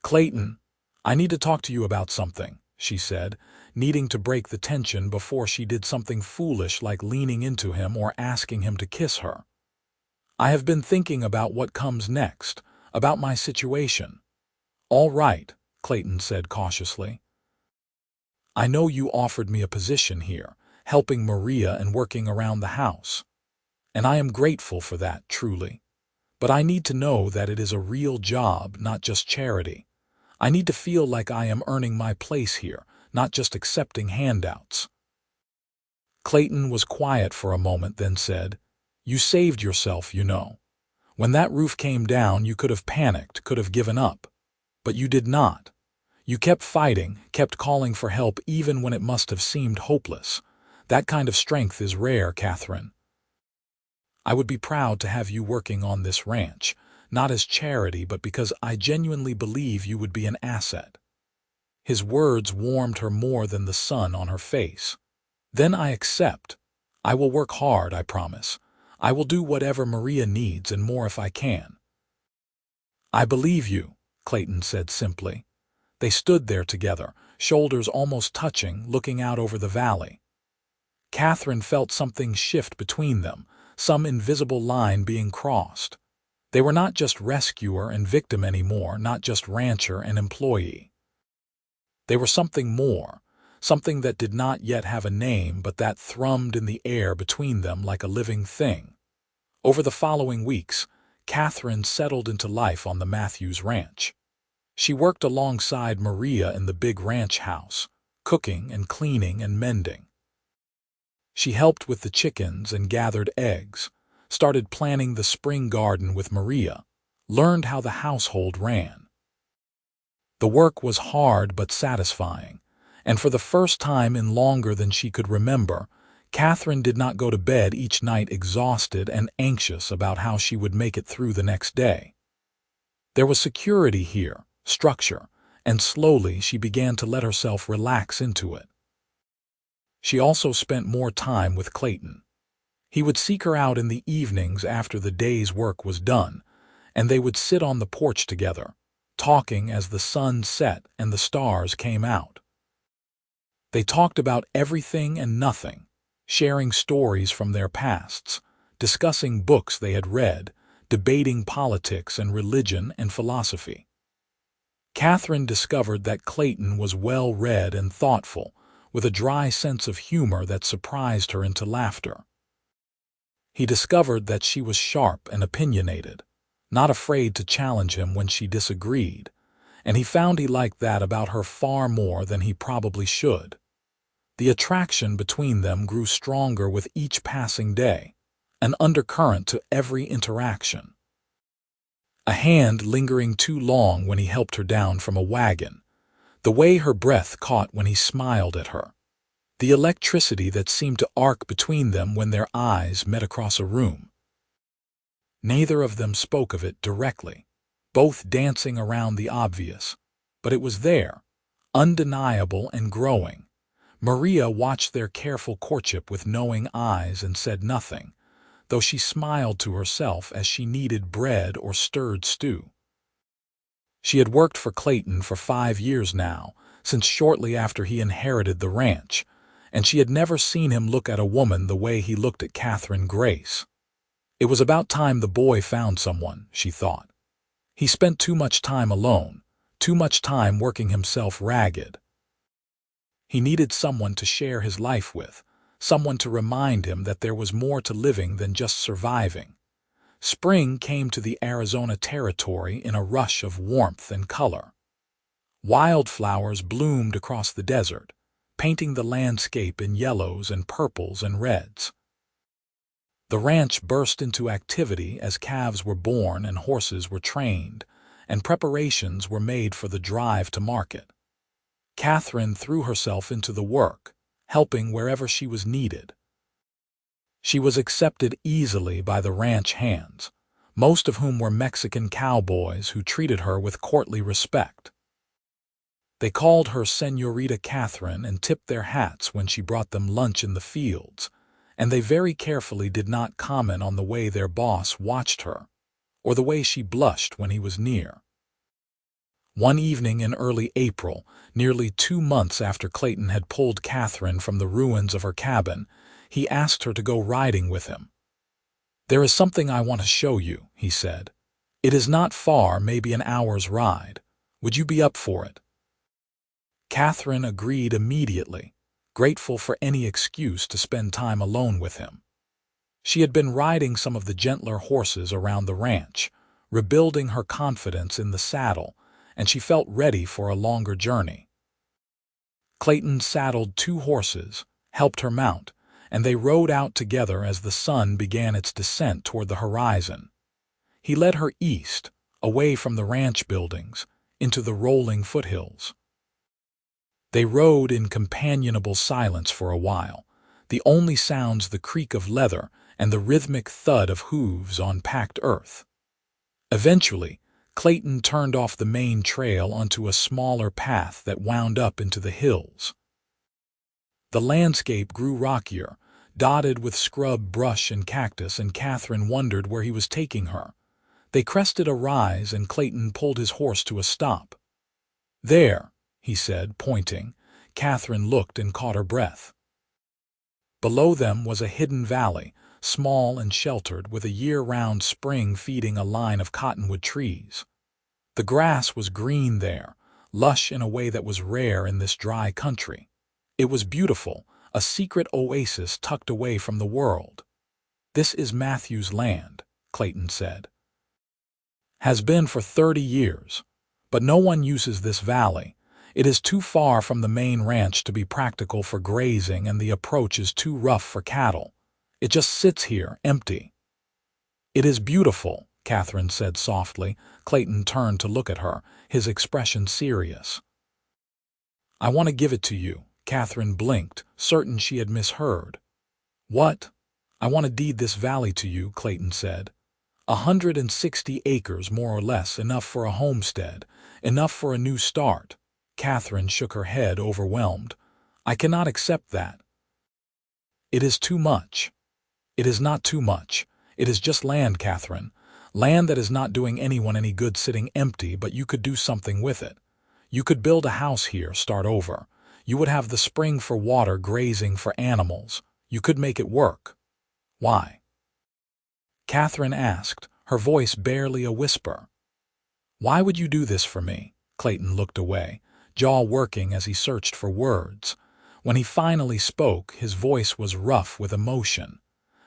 "Clayton, "I need to talk to you about something," she said, needing to break the tension before she did something foolish like leaning into him or asking him to kiss her. "I have been thinking about what comes next, about my situation." "All right," Clayton said cautiously. "I know you offered me a position here, helping Maria and working around the house. And I am grateful for that, truly. But I need to know that it is a real job, not just charity. I need to feel like I am earning my place here, not just accepting handouts." Clayton was quiet for a moment, then said, "You saved yourself, you know. When that roof came down, you could have panicked, could have given up. But you did not. You kept fighting, kept calling for help even when it must have seemed hopeless. That kind of strength is rare, Katherine. I would be proud to have you working on this ranch, not as charity but because I genuinely believe you would be an asset." His words warmed her more than the sun on her face. "Then I accept. I will work hard, I promise. I will do whatever Maria needs and more if I can." "I believe you," Clayton said simply. They stood there together, shoulders almost touching, looking out over the valley. Katherine felt something shift between them, some invisible line being crossed. They were not just rescuer and victim anymore, not just rancher and employee. They were something more, something that did not yet have a name but that thrummed in the air between them like a living thing. Over the following weeks, Katherine settled into life on the Matthews ranch. She worked alongside Maria in the big ranch house, cooking and cleaning and mending. She helped with the chickens and gathered eggs, started planning the spring garden with Maria, learned how the household ran. The work was hard but satisfying, and for the first time in longer than she could remember, Katherine did not go to bed each night exhausted and anxious about how she would make it through the next day. There was security here, structure, and slowly she began to let herself relax into it. She also spent more time with Clayton. He would seek her out in the evenings after the day's work was done, and they would sit on the porch together, talking as the sun set and the stars came out. They talked about everything and nothing, sharing stories from their pasts, discussing books they had read, debating politics and religion and philosophy. Katherine discovered that Clayton was well-read and thoughtful, with a dry sense of humor that surprised her into laughter. He discovered that she was sharp and opinionated, not afraid to challenge him when she disagreed, and he found he liked that about her far more than he probably should. The attraction between them grew stronger with each passing day, an undercurrent to every interaction. A hand lingering too long when he helped her down from a wagon, the way her breath caught when he smiled at her, the electricity that seemed to arc between them when their eyes met across a room. Neither of them spoke of it directly, both dancing around the obvious, but it was there, undeniable and growing. Maria watched their careful courtship with knowing eyes and said nothing, though she smiled to herself as she kneaded bread or stirred stew. She had worked for Clayton for 5 years now, since shortly after he inherited the ranch, and she had never seen him look at a woman the way he looked at Katherine Grace. It was about time the boy found someone, she thought. He spent too much time alone, too much time working himself ragged. He needed someone to share his life with, someone to remind him that there was more to living than just surviving. Spring came to the Arizona territory in a rush of warmth and color. Wildflowers bloomed across the desert, painting the landscape in yellows and purples and reds. The ranch burst into activity as calves were born and horses were trained, and preparations were made for the drive to market. Katherine threw herself into the work, helping wherever she was needed. She was accepted easily by the ranch hands, most of whom were Mexican cowboys who treated her with courtly respect. They called her Señorita Katherine and tipped their hats when she brought them lunch in the fields, and they very carefully did not comment on the way their boss watched her, or the way she blushed when he was near. One evening in early April, nearly 2 months after Clayton had pulled Katherine from the ruins of her cabin, he asked her to go riding with him. "There is something I want to show you," he said. "It is not far, maybe an hour's ride. Would you be up for it?" Katherine agreed immediately, grateful for any excuse to spend time alone with him. She had been riding some of the gentler horses around the ranch, rebuilding her confidence in the saddle, and she felt ready for a longer journey. Clayton saddled 2 horses, helped her mount, and they rode out together as the sun began its descent toward the horizon. He led her east, away from the ranch buildings, into the rolling foothills. They rode in companionable silence for a while, the only sounds the creak of leather and the rhythmic thud of hooves on packed earth. Eventually, Clayton turned off the main trail onto a smaller path that wound up into the hills. The landscape grew rockier, dotted with scrub, brush, and cactus, and Katherine wondered where he was taking her. They crested a rise, and Clayton pulled his horse to a stop. "There," he said, pointing. Katherine looked and caught her breath. Below them was a hidden valley, small and sheltered, with a year-round spring feeding a line of cottonwood trees. The grass was green there, lush in a way that was rare in this dry country. It was beautiful, a secret oasis tucked away from the world. "This is Matthews' land," Clayton said. "Has been for 30 years, but no one uses this valley. It is too far from the main ranch to be practical for grazing, and the approach is too rough for cattle. It just sits here, empty." "It is beautiful," Katherine said softly. Clayton turned to look at her, his expression serious. "I want to give it to you." Katherine blinked, certain she had misheard. "What?" "I want to deed this valley to you," Clayton said. 160 acres, more or less, enough for a homestead, enough for a new start." Katherine shook her head, overwhelmed. "I cannot accept that." "It is too much." "It is not too much. It is just land, Katherine. Land that is not doing anyone any good sitting empty, but you could do something with it. You could build a house here, start over. You would have the spring for water, grazing for animals. You could make it work." "Why?" Katherine asked, her voice barely a whisper. "Why would you do this for me?" Clayton looked away, jaw working as he searched for words. When he finally spoke, his voice was rough with emotion.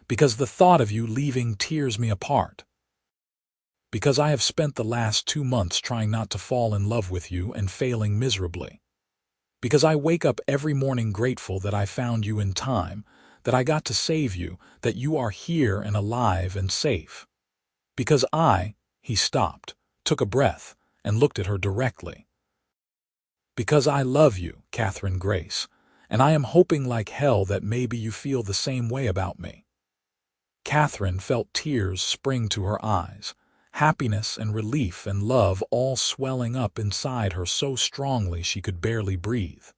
"Because the thought of you leaving tears me apart. Because I have spent the last 2 months trying not to fall in love with you and failing miserably. Because I wake up every morning grateful that I found you in time, that I got to save you, that you are here and alive and safe. Because he stopped, took a breath, and looked at her directly. "Because I love you, Katherine Grace, and I am hoping like hell that maybe you feel the same way about me." Katherine felt tears spring to her eyes, happiness and relief and love all swelling up inside her so strongly she could barely breathe.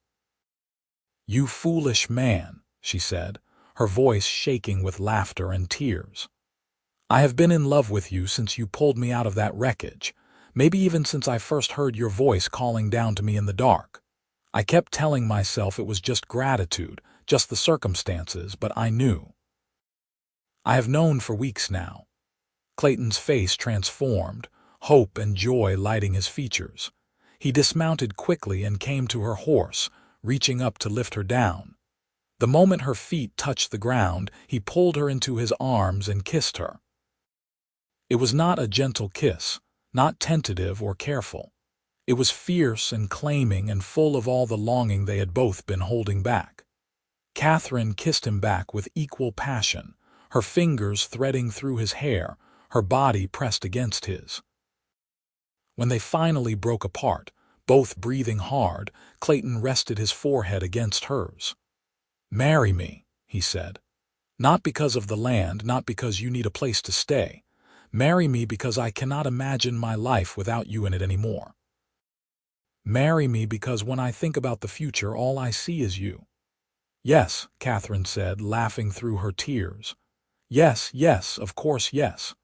"You foolish man," she said, her voice shaking with laughter and tears. "I have been in love with you since you pulled me out of that wreckage, maybe even since I first heard your voice calling down to me in the dark. I kept telling myself it was just gratitude, just the circumstances, but I knew. I have known for weeks now." Clayton's face transformed, hope and joy lighting his features. He dismounted quickly and came to her horse, reaching up to lift her down. The moment her feet touched the ground, he pulled her into his arms and kissed her. It was not a gentle kiss, not tentative or careful. It was fierce and claiming and full of all the longing they had both been holding back. Katherine kissed him back with equal passion, her fingers threading through his hair, her body pressed against his. When they finally broke apart, both breathing hard, Clayton rested his forehead against hers. "Marry me," he said. "Not because of the land, not because you need a place to stay. Marry me because I cannot imagine my life without you in it anymore. Marry me because when I think about the future, all I see is you." "Yes," Katherine said, laughing through her tears. "Yes, yes, of course, yes."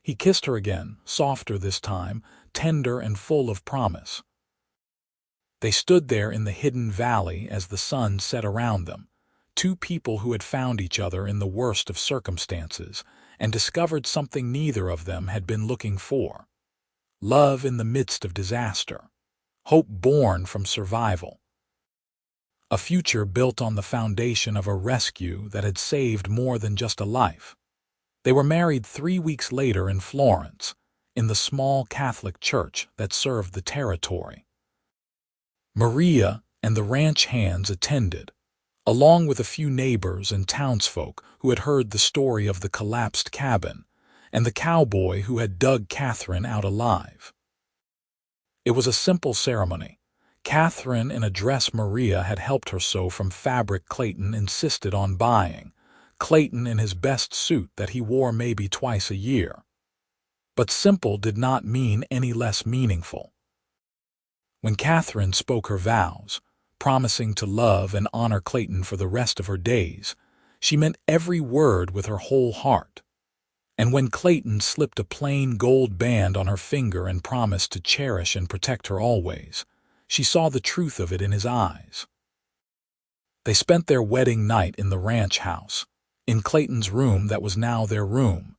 He kissed her again, softer this time, tender and full of promise. They stood there in the hidden valley as the sun set around them, two people who had found each other in the worst of circumstances and discovered something neither of them had been looking for: love in the midst of disaster, hope born from survival, a future built on the foundation of a rescue that had saved more than just a life. They were married 3 weeks later in Florence, in the small Catholic church that served the territory. Maria and the ranch hands attended, along with a few neighbors and townsfolk who had heard the story of the collapsed cabin and the cowboy who had dug Katherine out alive. It was a simple ceremony. Katherine in a dress Maria had helped her sew from fabric Clayton insisted on buying, Clayton in his best suit that he wore maybe twice a year. But simple did not mean any less meaningful. When Katherine spoke her vows, promising to love and honor Clayton for the rest of her days, she meant every word with her whole heart. And when Clayton slipped a plain gold band on her finger and promised to cherish and protect her always, she saw the truth of it in his eyes. They spent their wedding night in the ranch house, in Clayton's room that was now their room,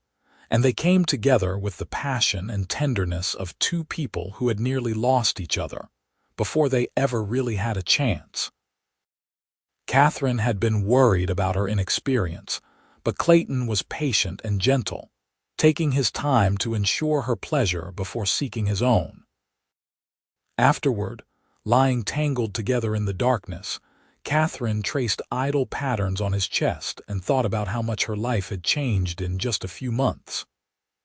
and they came together with the passion and tenderness of two people who had nearly lost each other before they ever really had a chance. Katherine had been worried about her inexperience, but Clayton was patient and gentle, taking his time to ensure her pleasure before seeking his own. Afterward, lying tangled together in the darkness, Katherine traced idle patterns on his chest and thought about how much her life had changed in just a few months.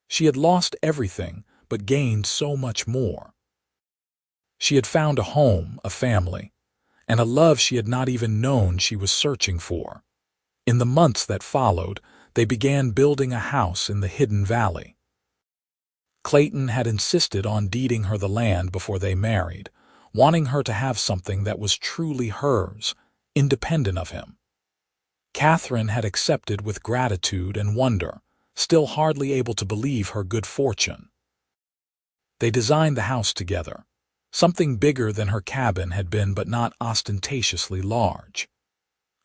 She had lost everything, but gained so much more. She had found a home, a family, and a love she had not even known she was searching for. In the months that followed, they began building a house in the hidden valley. Clayton had insisted on deeding her the land before they married, wanting her to have something that was truly hers, independent of him. Katherine had accepted with gratitude and wonder, still hardly able to believe her good fortune. They designed the house together, something bigger than her cabin had been but not ostentatiously large.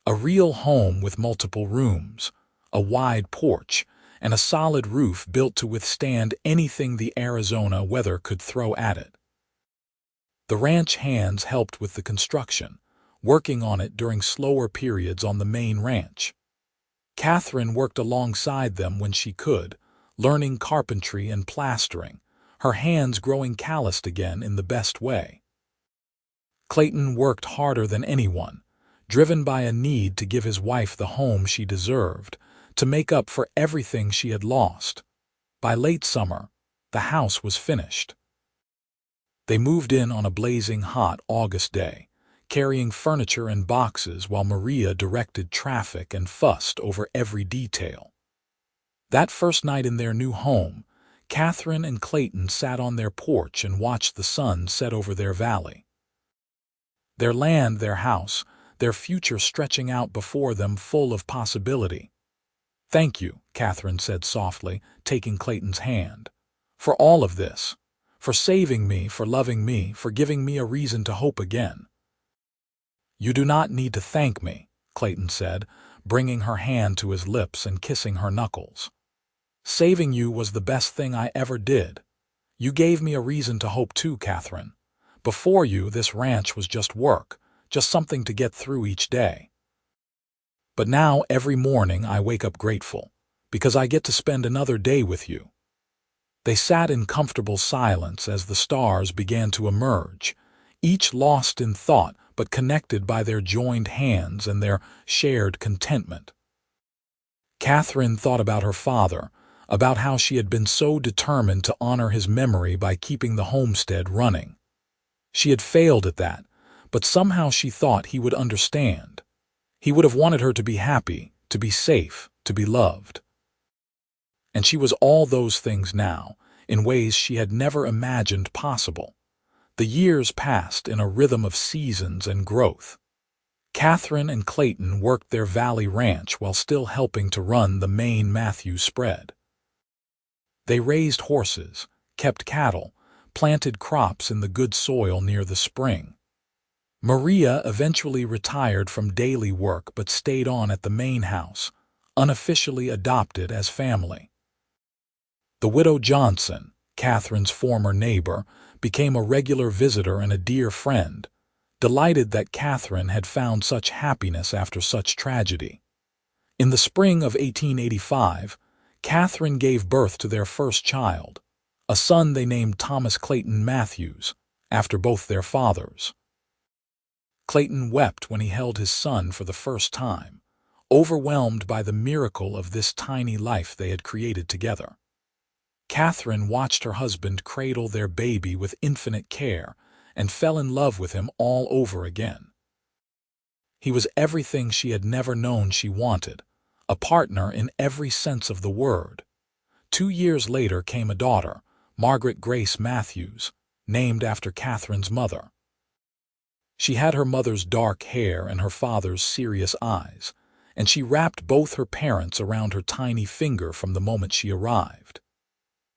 A real home with multiple rooms, a wide porch, and a solid roof built to withstand anything the Arizona weather could throw at it. The ranch hands helped with the construction, working on it during slower periods on the main ranch. Katherine worked alongside them when she could, learning carpentry and plastering, her hands growing calloused again in the best way. Clayton worked harder than anyone, driven by a need to give his wife the home she deserved, to make up for everything she had lost. By late summer, the house was finished. They moved in on a blazing hot August day, carrying furniture and boxes while Maria directed traffic and fussed over every detail. That first night in their new home, Katherine and Clayton sat on their porch and watched the sun set over their valley. Their land, their house, their future stretching out before them full of possibility. "Thank you," Katherine said softly, taking Clayton's hand, "for all of this, for saving me, for loving me, for giving me a reason to hope again." "You do not need to thank me," Clayton said, bringing her hand to his lips and kissing her knuckles. "Saving you was the best thing I ever did. You gave me a reason to hope too, Katherine. Before you, this ranch was just work, just something to get through each day. But now every morning I wake up grateful, because I get to spend another day with you." They sat in comfortable silence as the stars began to emerge, each lost in thought but connected by their joined hands and their shared contentment. Katherine thought about her father, about how she had been so determined to honor his memory by keeping the homestead running. She had failed at that, but somehow she thought he would understand. He would have wanted her to be happy, to be safe, to be loved. And she was all those things now, in ways she had never imagined possible. The years passed in a rhythm of seasons and growth. Katherine and Clayton worked their valley ranch while still helping to run the main Matthews spread. They raised horses, kept cattle, planted crops in the good soil near the spring. Maria eventually retired from daily work but stayed on at the main house, unofficially adopted as family. The widow Johnson, Catherine's former neighbor, became a regular visitor and a dear friend, delighted that Catherine had found such happiness after such tragedy. In the spring of 1885, Catherine gave birth to their first child, a son they named Thomas Clayton Matthews, after both their fathers. Clayton wept when he held his son for the first time, overwhelmed by the miracle of this tiny life they had created together. Catherine watched her husband cradle their baby with infinite care and fell in love with him all over again. He was everything she had never known she wanted, a partner in every sense of the word. 2 years later came a daughter, Margaret Grace Matthews, named after Catherine's mother. She had her mother's dark hair and her father's serious eyes, and she wrapped both her parents around her tiny finger from the moment she arrived.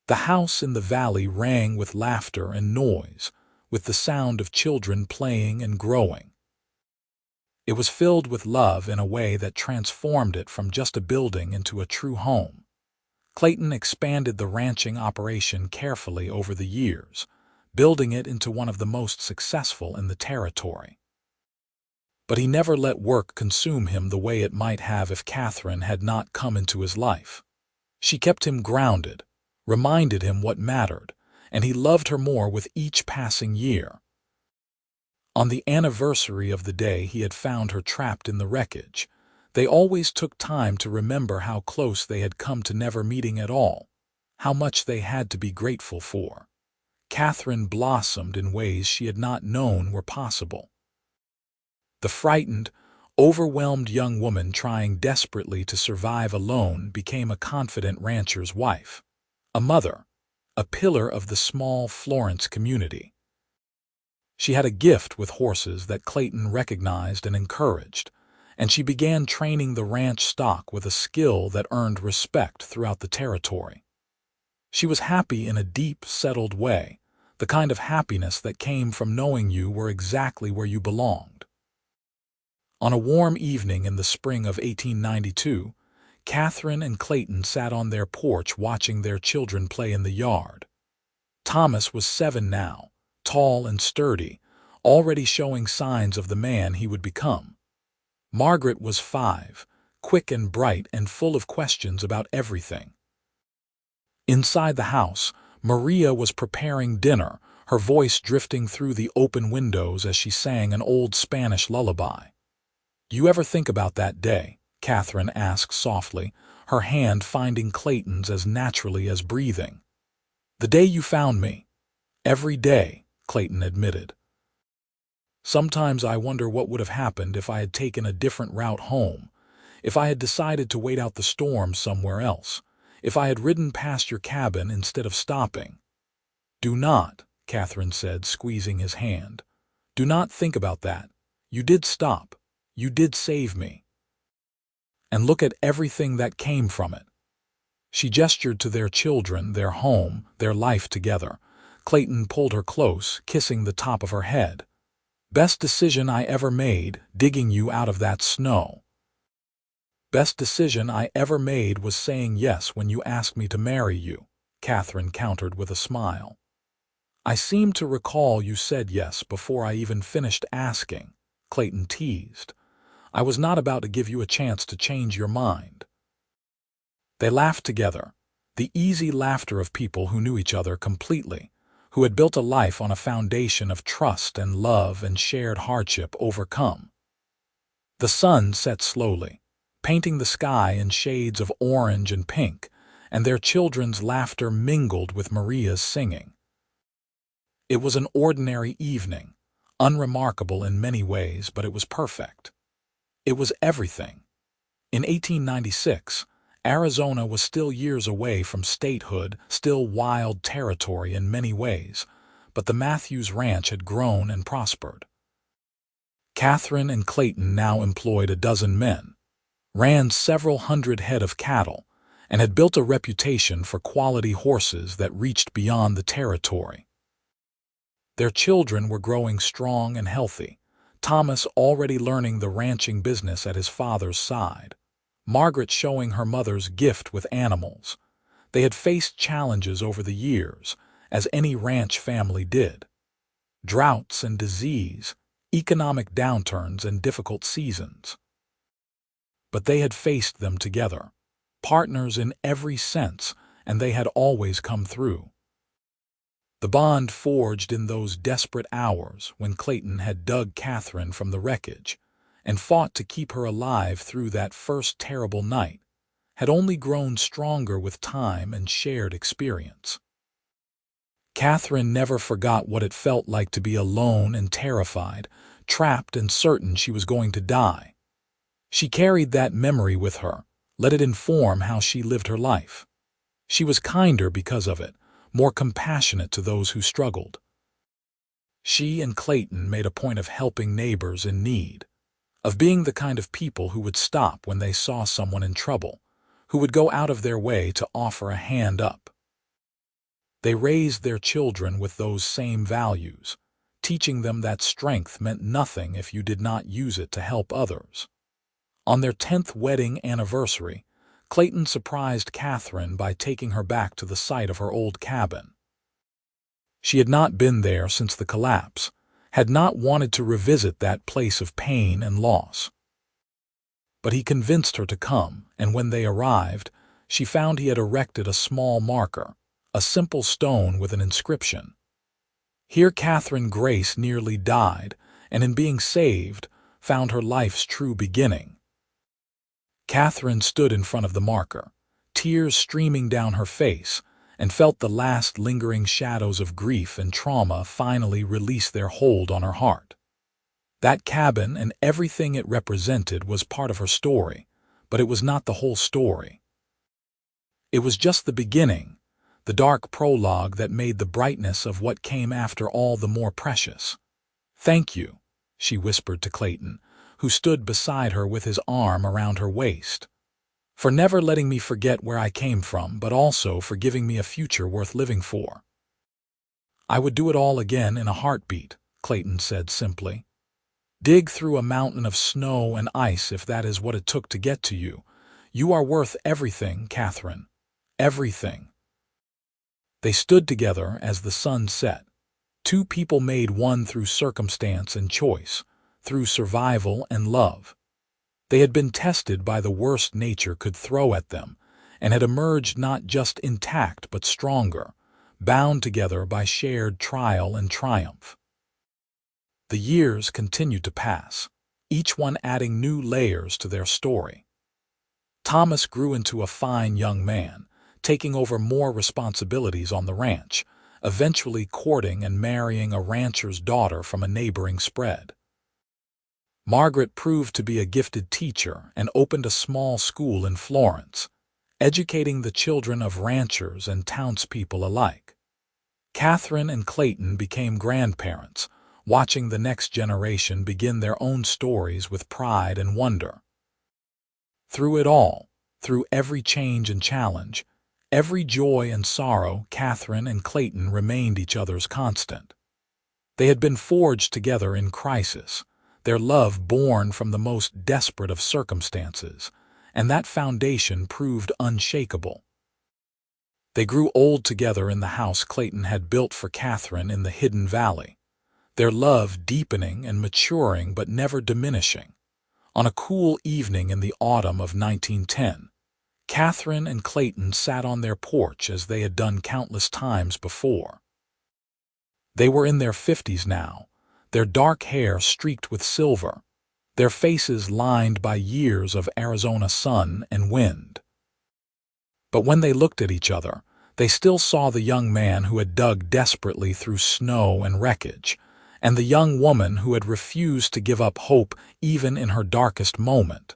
The house in the valley rang with laughter and noise, with the sound of children playing and growing. It was filled with love in a way that transformed it from just a building into a true home. Clayton expanded the ranching operation carefully over the years, building it into one of the most successful in the territory. But he never let work consume him the way it might have if Catherine had not come into his life. She kept him grounded, reminded him what mattered, and he loved her more with each passing year. On the anniversary of the day he had found her trapped in the wreckage, they always took time to remember how close they had come to never meeting at all, how much they had to be grateful for. Catherine blossomed in ways she had not known were possible. The frightened, overwhelmed young woman trying desperately to survive alone became a confident rancher's wife, a mother, a pillar of the small Florence community. She had a gift with horses that Clayton recognized and encouraged, and she began training the ranch stock with a skill that earned respect throughout the territory. She was happy in a deep, settled way, the kind of happiness that came from knowing you were exactly where you belonged. On a warm evening in the spring of 1892, Catherine and Clayton sat on their porch watching their children play in the yard. Thomas was 7 now, tall and sturdy, already showing signs of the man he would become. Margaret was 5, quick and bright and full of questions about everything. Inside the house, Maria was preparing dinner, her voice drifting through the open windows as she sang an old Spanish lullaby. "You ever think about that day?" Catherine asked softly, her hand finding Clayton's as naturally as breathing. "The day you found me." "Every day," Clayton admitted. "Sometimes I wonder what would have happened if I had taken a different route home, if I had decided to wait out the storm somewhere else, if I had ridden past your cabin instead of stopping." "Do not," Catherine said, squeezing his hand. "Do not think about that. You did stop. You did save me. And look at everything that came from it." She gestured to their children, their home, their life together. Clayton pulled her close, kissing the top of her head. "Best decision I ever made, digging you out of that snow. Best decision I ever made was saying yes when you asked me to marry you," Catherine countered with a smile. "I seem to recall you said yes before I even finished asking," Clayton teased. "I was not about to give you a chance to change your mind." They laughed together, the easy laughter of people who knew each other completely, who had built a life on a foundation of trust and love and shared hardship overcome. The sun set slowly, painting the sky in shades of orange and pink, and their children's laughter mingled with Maria's singing. It was an ordinary evening, unremarkable in many ways, but it was perfect. It was everything. In 1896, Arizona was still years away from statehood, still wild territory in many ways, but the Matthews Ranch had grown and prospered. Catherine and Clayton now employed a dozen men, ran several hundred head of cattle, and had built a reputation for quality horses that reached beyond the territory. Their children were growing strong and healthy. Thomas already learning the ranching business at his father's side, Margaret showing her mother's gift with animals. They had faced challenges over the years, as any ranch family did. Droughts and disease, economic downturns and difficult seasons. But they had faced them together, partners in every sense, and they had always come through. The bond forged in those desperate hours when Clayton had dug Katherine from the wreckage and fought to keep her alive through that first terrible night had only grown stronger with time and shared experience. Katherine never forgot what it felt like to be alone and terrified, trapped and certain she was going to die. She carried that memory with her, let it inform how she lived her life. She was kinder because of it, more compassionate to those who struggled. She and Clayton made a point of helping neighbors in need, of being the kind of people who would stop when they saw someone in trouble, who would go out of their way to offer a hand up. They raised their children with those same values, teaching them that strength meant nothing if you did not use it to help others. On their 10th wedding anniversary, Clayton surprised Katherine by taking her back to the site of her old cabin. She had not been there since the collapse, had not wanted to revisit that place of pain and loss. But he convinced her to come, and when they arrived, she found he had erected a small marker, a simple stone with an inscription. Here Katherine Grace nearly died, and in being saved, found her life's true beginning. Katherine stood in front of the marker, tears streaming down her face, and felt the last lingering shadows of grief and trauma finally release their hold on her heart. That cabin and everything it represented was part of her story, but it was not the whole story. It was just the beginning, the dark prologue that made the brightness of what came after all the more precious. "Thank you," she whispered to Clayton, who stood beside her with his arm around her waist, "for never letting me forget where I came from, but also for giving me a future worth living for." "I would do it all again in a heartbeat," Clayton said simply. "Dig through a mountain of snow and ice if that is what it took to get to you. You are worth everything, Katherine. Everything." They stood together as the sun set. Two people made one through circumstance and choice, through survival and love. They had been tested by the worst nature could throw at them, and had emerged not just intact but stronger, bound together by shared trial and triumph. The years continued to pass, each one adding new layers to their story. Thomas grew into a fine young man, taking over more responsibilities on the ranch, eventually courting and marrying a rancher's daughter from a neighboring spread. Margaret proved to be a gifted teacher and opened a small school in Florence, educating the children of ranchers and townspeople alike. Katherine and Clayton became grandparents, watching the next generation begin their own stories with pride and wonder. Through it all, through every change and challenge, every joy and sorrow, Katherine and Clayton remained each other's constant. They had been forged together in crisis, their love born from the most desperate of circumstances, and that foundation proved unshakable. They grew old together in the house Clayton had built for Katherine in the Hidden Valley, their love deepening and maturing but never diminishing. On a cool evening in the autumn of 1910, Katherine and Clayton sat on their porch as they had done countless times before. They were in their 50s now, their dark hair streaked with silver, their faces lined by years of Arizona sun and wind. But when they looked at each other, they still saw the young man who had dug desperately through snow and wreckage, and the young woman who had refused to give up hope even in her darkest moment.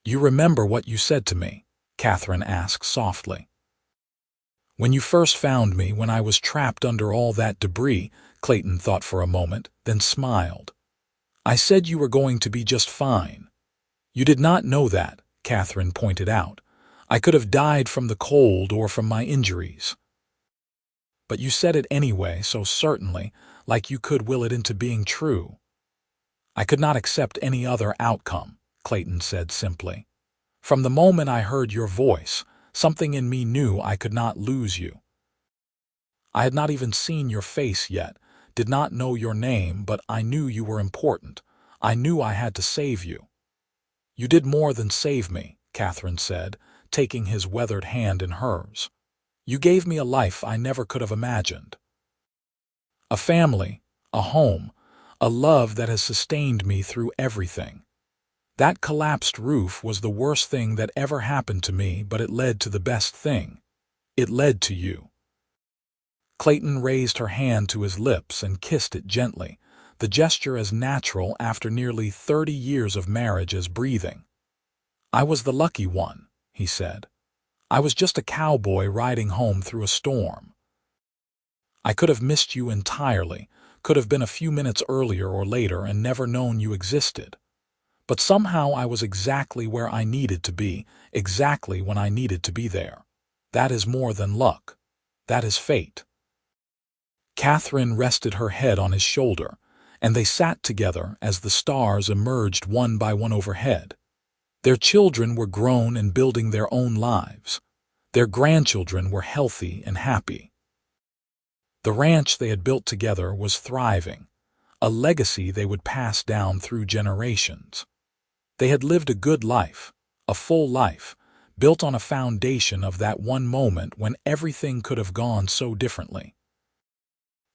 "You remember what you said to me?" Katherine asked softly. "When you first found me, when I was trapped under all that debris," Clayton thought for a moment, then smiled. "I said you were going to be just fine." "You did not know that," Katherine pointed out. "I could have died from the cold or from my injuries." "But you said it anyway, so certainly, like you could will it into being true." I could not accept any other outcome, Clayton said simply. From the moment I heard your voice, something in me knew I could not lose you. I had not even seen your face yet, did not know your name, but I knew you were important. I knew I had to save you. You did more than save me, Katherine said, taking his weathered hand in hers. You gave me a life I never could have imagined. A family, a home, a love that has sustained me through everything. That collapsed roof was the worst thing that ever happened to me, but it led to the best thing. It led to you. Clayton raised her hand to his lips and kissed it gently, the gesture as natural after nearly 30 years of marriage as breathing. I was the lucky one, he said. I was just a cowboy riding home through a storm. I could have missed you entirely, could have been a few minutes earlier or later and never known you existed. But somehow I was exactly where I needed to be, exactly when I needed to be there. That is more than luck. That is fate. Katherine rested her head on his shoulder, and they sat together as the stars emerged one by one overhead. Their children were grown and building their own lives. Their grandchildren were healthy and happy. The ranch they had built together was thriving, a legacy they would pass down through generations. They had lived a good life, a full life, built on a foundation of that one moment when everything could have gone so differently.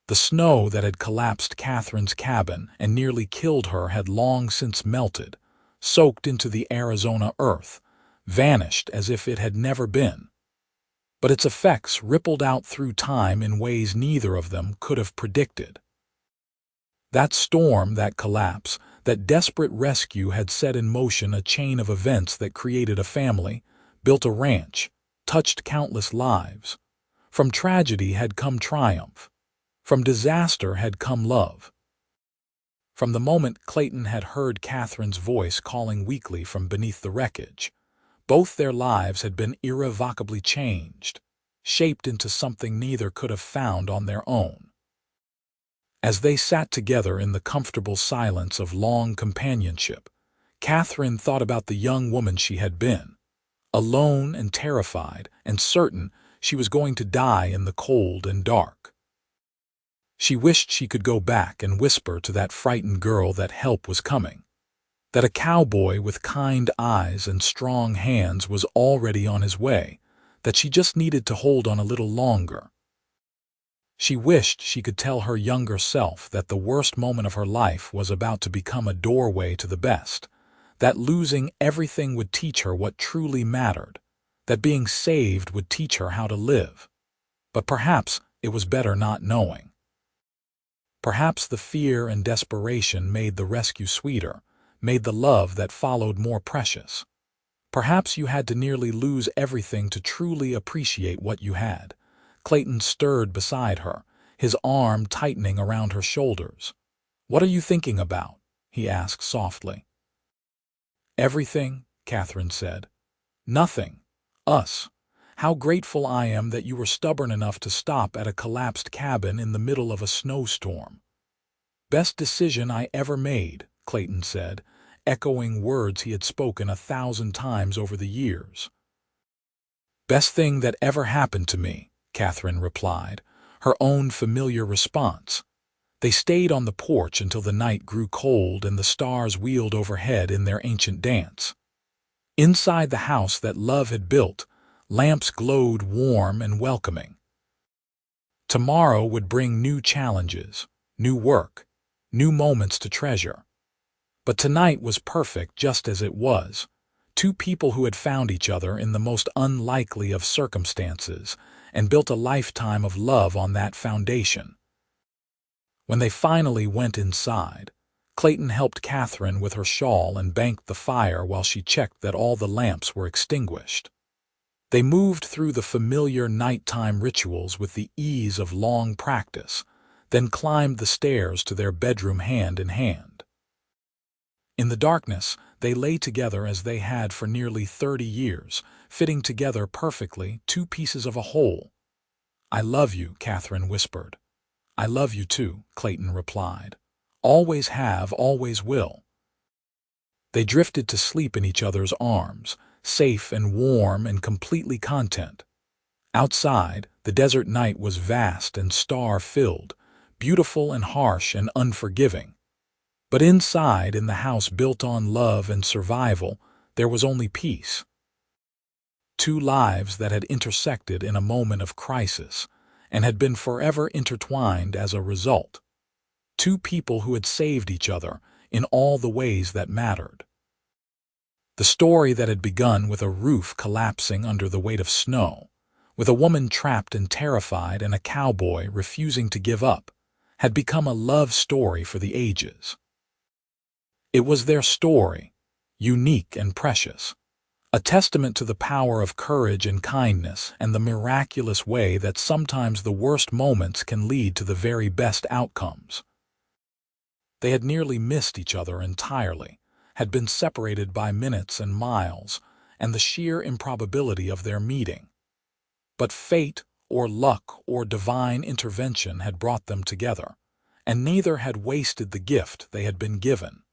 The snow that had collapsed Katherine's cabin and nearly killed her had long since melted, soaked into the Arizona earth, vanished as if it had never been. But its effects rippled out through time in ways neither of them could have predicted. That storm, that collapse, that desperate rescue had set in motion a chain of events that created a family, built a ranch, touched countless lives. From tragedy had come triumph. From disaster had come love. From the moment Clayton had heard Katherine's voice calling weakly from beneath the wreckage, both their lives had been irrevocably changed, shaped into something neither could have found on their own. As they sat together in the comfortable silence of long companionship, Katherine thought about the young woman she had been, alone and terrified and certain she was going to die in the cold and dark. She wished she could go back and whisper to that frightened girl that help was coming, that a cowboy with kind eyes and strong hands was already on his way, that she just needed to hold on a little longer. She wished she could tell her younger self that the worst moment of her life was about to become a doorway to the best, that losing everything would teach her what truly mattered, that being saved would teach her how to live. But perhaps it was better not knowing. Perhaps the fear and desperation made the rescue sweeter, made the love that followed more precious. Perhaps you had to nearly lose everything to truly appreciate what you had. Clayton stirred beside her, his arm tightening around her shoulders. "What are you thinking about?" he asked softly. "Everything," Katherine said. "Nothing. Us. How grateful I am that you were stubborn enough to stop at a collapsed cabin in the middle of a snowstorm." "Best decision I ever made," Clayton said, echoing words he had spoken 1,000 times over the years. "Best thing that ever happened to me," Katherine replied, her own familiar response. They stayed on the porch until the night grew cold and the stars wheeled overhead in their ancient dance. Inside the house that love had built, lamps glowed warm and welcoming. Tomorrow would bring new challenges, new work, new moments to treasure. But tonight was perfect just as it was. Two people who had found each other in the most unlikely of circumstances and built a lifetime of love on that foundation. When they finally went inside, Clayton helped Katherine with her shawl and banked the fire while she checked that all the lamps were extinguished. They moved through the familiar nighttime rituals with the ease of long practice, then climbed the stairs to their bedroom hand in hand. In the darkness, they lay together as they had for nearly 30 years, fitting together perfectly, two pieces of a whole. "I love you," Katherine whispered. "I love you too," Clayton replied, Always have, always will. They drifted to sleep in each other's arms, safe and warm and completely content. Outside, the desert night was vast and star-filled, beautiful and harsh and unforgiving. But inside, in the house built on love and survival, there was only peace. Two lives that had intersected in a moment of crisis and had been forever intertwined as a result. Two people who had saved each other in all the ways that mattered. The story that had begun with a roof collapsing under the weight of snow, with a woman trapped and terrified and a cowboy refusing to give up, had become a love story for the ages. It was their story, unique and precious, a testament to the power of courage and kindness and the miraculous way that sometimes the worst moments can lead to the very best outcomes. They had nearly missed each other entirely, had been separated by minutes and miles, and the sheer improbability of their meeting. But fate, or luck, or divine intervention had brought them together, and neither had wasted the gift they had been given.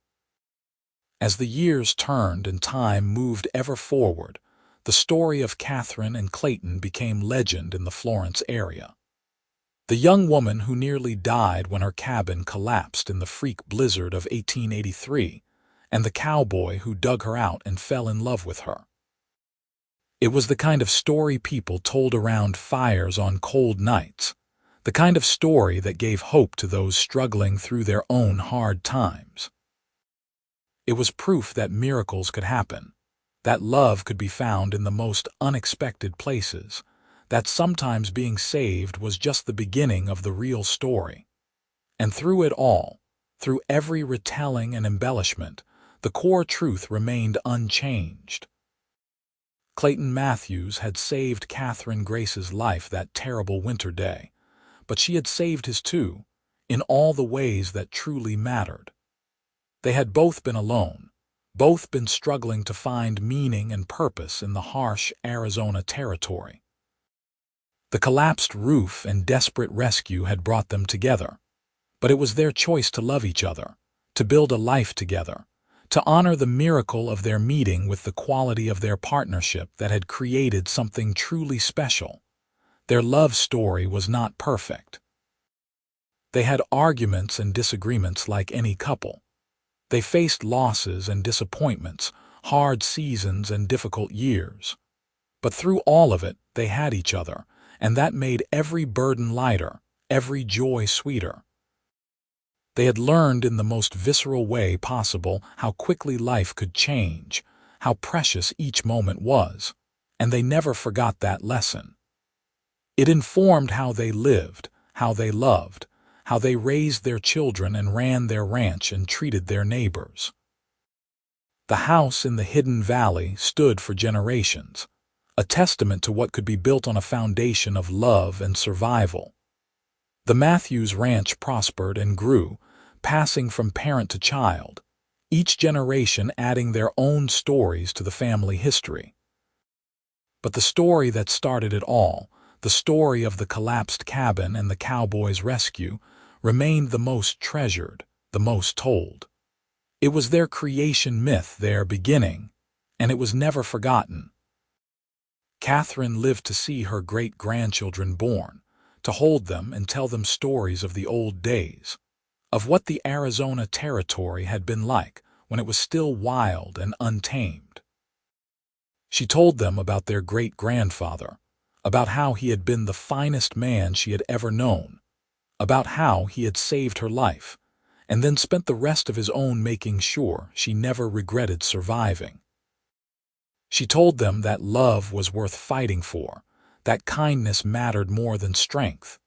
As the years turned and time moved ever forward, the story of Katherine and Clayton became legend in the Florence area. The young woman who nearly died when her cabin collapsed in the freak blizzard of 1883, and the cowboy who dug her out and fell in love with her. It was the kind of story people told around fires on cold nights, the kind of story that gave hope to those struggling through their own hard times. It was proof that miracles could happen, that love could be found in the most unexpected places, that sometimes being saved was just the beginning of the real story. And through it all, through every retelling and embellishment, the core truth remained unchanged. Clayton Matthews had saved Katherine Grace's life that terrible winter day, but she had saved his too, in all the ways that truly mattered. They had both been alone, both been struggling to find meaning and purpose in the harsh Arizona territory. The collapsed roof and desperate rescue had brought them together, but it was their choice to love each other, to build a life together, to honor the miracle of their meeting with the quality of their partnership that had created something truly special. Their love story was not perfect. They had arguments and disagreements like any couple. They faced losses and disappointments, hard seasons and difficult years. But through all of it, they had each other, and that made every burden lighter, every joy sweeter. They had learned in the most visceral way possible how quickly life could change, how precious each moment was, and they never forgot that lesson. It informed how they lived, how they loved, how they raised their children and ran their ranch and treated their neighbors. The house in the hidden valley stood for generations, a testament to what could be built on a foundation of love and survival. The Matthews Ranch prospered and grew, passing from parent to child, each generation adding their own stories to the family history. But the story that started it all, the story of the collapsed cabin and the cowboy's rescue, remained the most treasured, the most told. It was their creation myth, their beginning, and it was never forgotten. Katherine lived to see her great-grandchildren born, to hold them and tell them stories of the old days, of what the Arizona territory had been like when it was still wild and untamed. She told them about their great-grandfather, about how he had been the finest man she had ever known, about how he had saved her life, and then spent the rest of his own making sure she never regretted surviving. She told them that love was worth fighting for, that kindness mattered more than strength,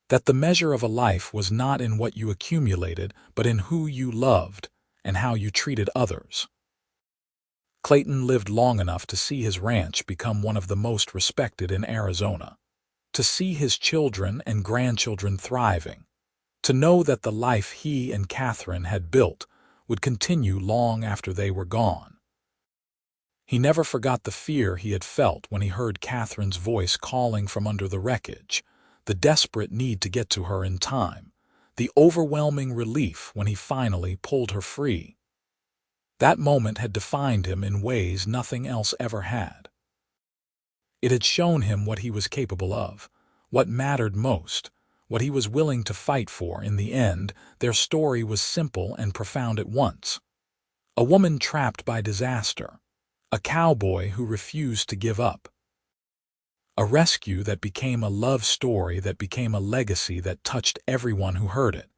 that the measure of a life was not in what you accumulated, but in who you loved and how you treated others. Clayton lived long enough to see his ranch become one of the most respected in Arizona, to see his children and grandchildren thriving, to know that the life he and Katherine had built would continue long after they were gone. He never forgot the fear he had felt when he heard Katherine's voice calling from under the wreckage, the desperate need to get to her in time, the overwhelming relief when he finally pulled her free. That moment had defined him in ways nothing else ever had. It had shown him what he was capable of, what mattered most, what he was willing to fight for. In the end, their story was simple and profound at once. A woman trapped by disaster, a cowboy who refused to give up, a rescue that became a love story that became a legacy that touched everyone who heard it.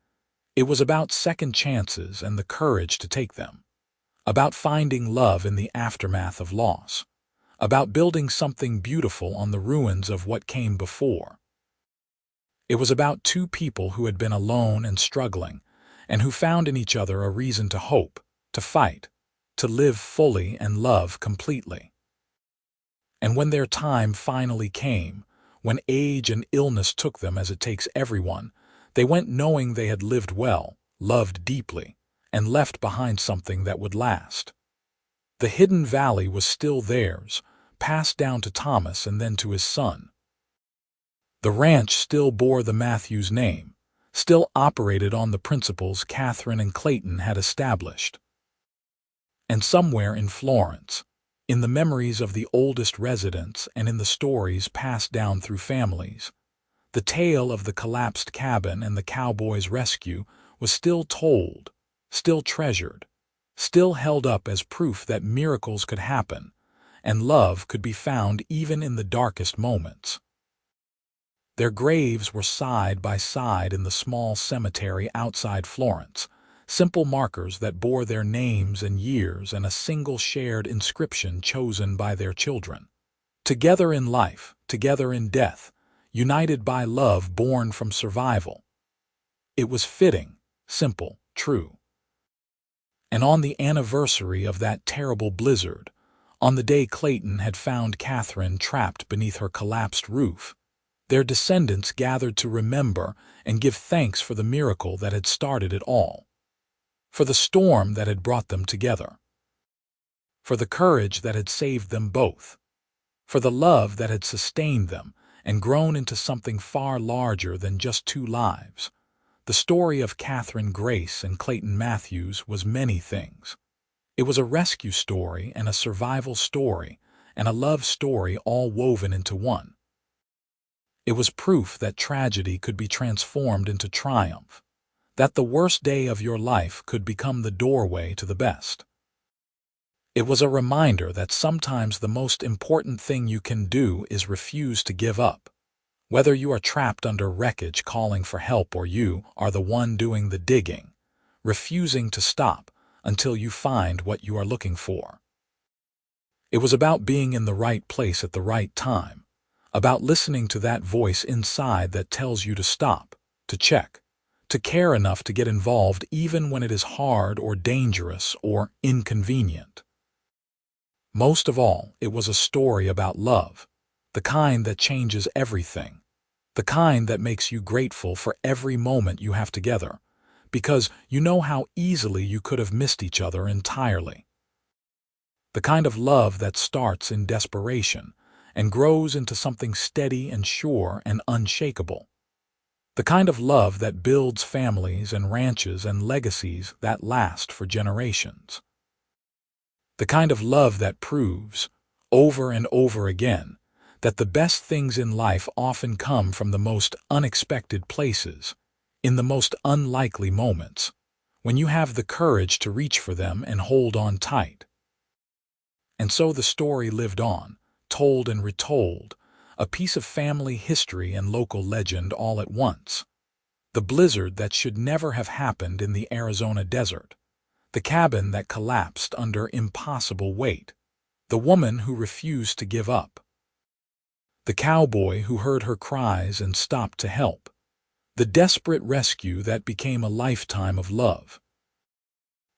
It was about second chances and the courage to take them, about finding love in the aftermath of loss, about building something beautiful on the ruins of what came before. It was about two people who had been alone and struggling, and who found in each other a reason to hope, to fight, to live fully and love completely. And when their time finally came, when age and illness took them as it takes everyone, they went knowing they had lived well, loved deeply, and left behind something that would last. The hidden valley was still theirs, passed down to Thomas and then to his son. The ranch still bore the Matthews name, still operated on the principles Katherine and Clayton had established. And somewhere in Florence, in the memories of the oldest residents and in the stories passed down through families, the tale of the collapsed cabin and the cowboy's rescue was still told, still treasured, still held up as proof that miracles could happen and love could be found even in the darkest moments. Their graves were side by side in the small cemetery outside Florence, simple markers that bore their names and years and a single shared inscription chosen by their children. Together in life, together in death, united by love born from survival. It was fitting, simple, true. And on the anniversary of that terrible blizzard, on the day Clayton had found Katherine trapped beneath her collapsed roof, their descendants gathered to remember and give thanks for the miracle that had started it all, for the storm that had brought them together, for the courage that had saved them both, for the love that had sustained them and grown into something far larger than just two lives. The story of Katherine Grace and Clayton Matthews was many things. It was a rescue story and a survival story and a love story all woven into one. It was proof that tragedy could be transformed into triumph, that the worst day of your life could become the doorway to the best. It was a reminder that sometimes the most important thing you can do is refuse to give up. Whether you are trapped under wreckage calling for help or you are the one doing the digging, refusing to stop until you find what you are looking for. It was about being in the right place at the right time, about listening to that voice inside that tells you to stop, to check, to care enough to get involved even when it is hard or dangerous or inconvenient. Most of all, it was a story about love, the kind that changes everything, the kind that makes you grateful for every moment you have together, because you know how easily you could have missed each other entirely. The kind of love that starts in desperation and grows into something steady and sure and unshakable. The kind of love that builds families and ranches and legacies that last for generations. The kind of love that proves, over and over again, that the best things in life often come from the most unexpected places, in the most unlikely moments, when you have the courage to reach for them and hold on tight. And so the story lived on, told and retold, a piece of family history and local legend all at once. The blizzard that should never have happened in the Arizona desert, the cabin that collapsed under impossible weight, the woman who refused to give up, the cowboy who heard her cries and stopped to help, the desperate rescue that became a lifetime of love.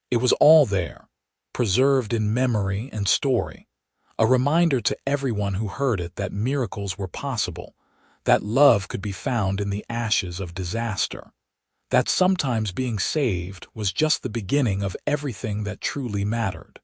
It was all there, preserved in memory and story, a reminder to everyone who heard it that miracles were possible, that love could be found in the ashes of disaster, that sometimes being saved was just the beginning of everything that truly mattered.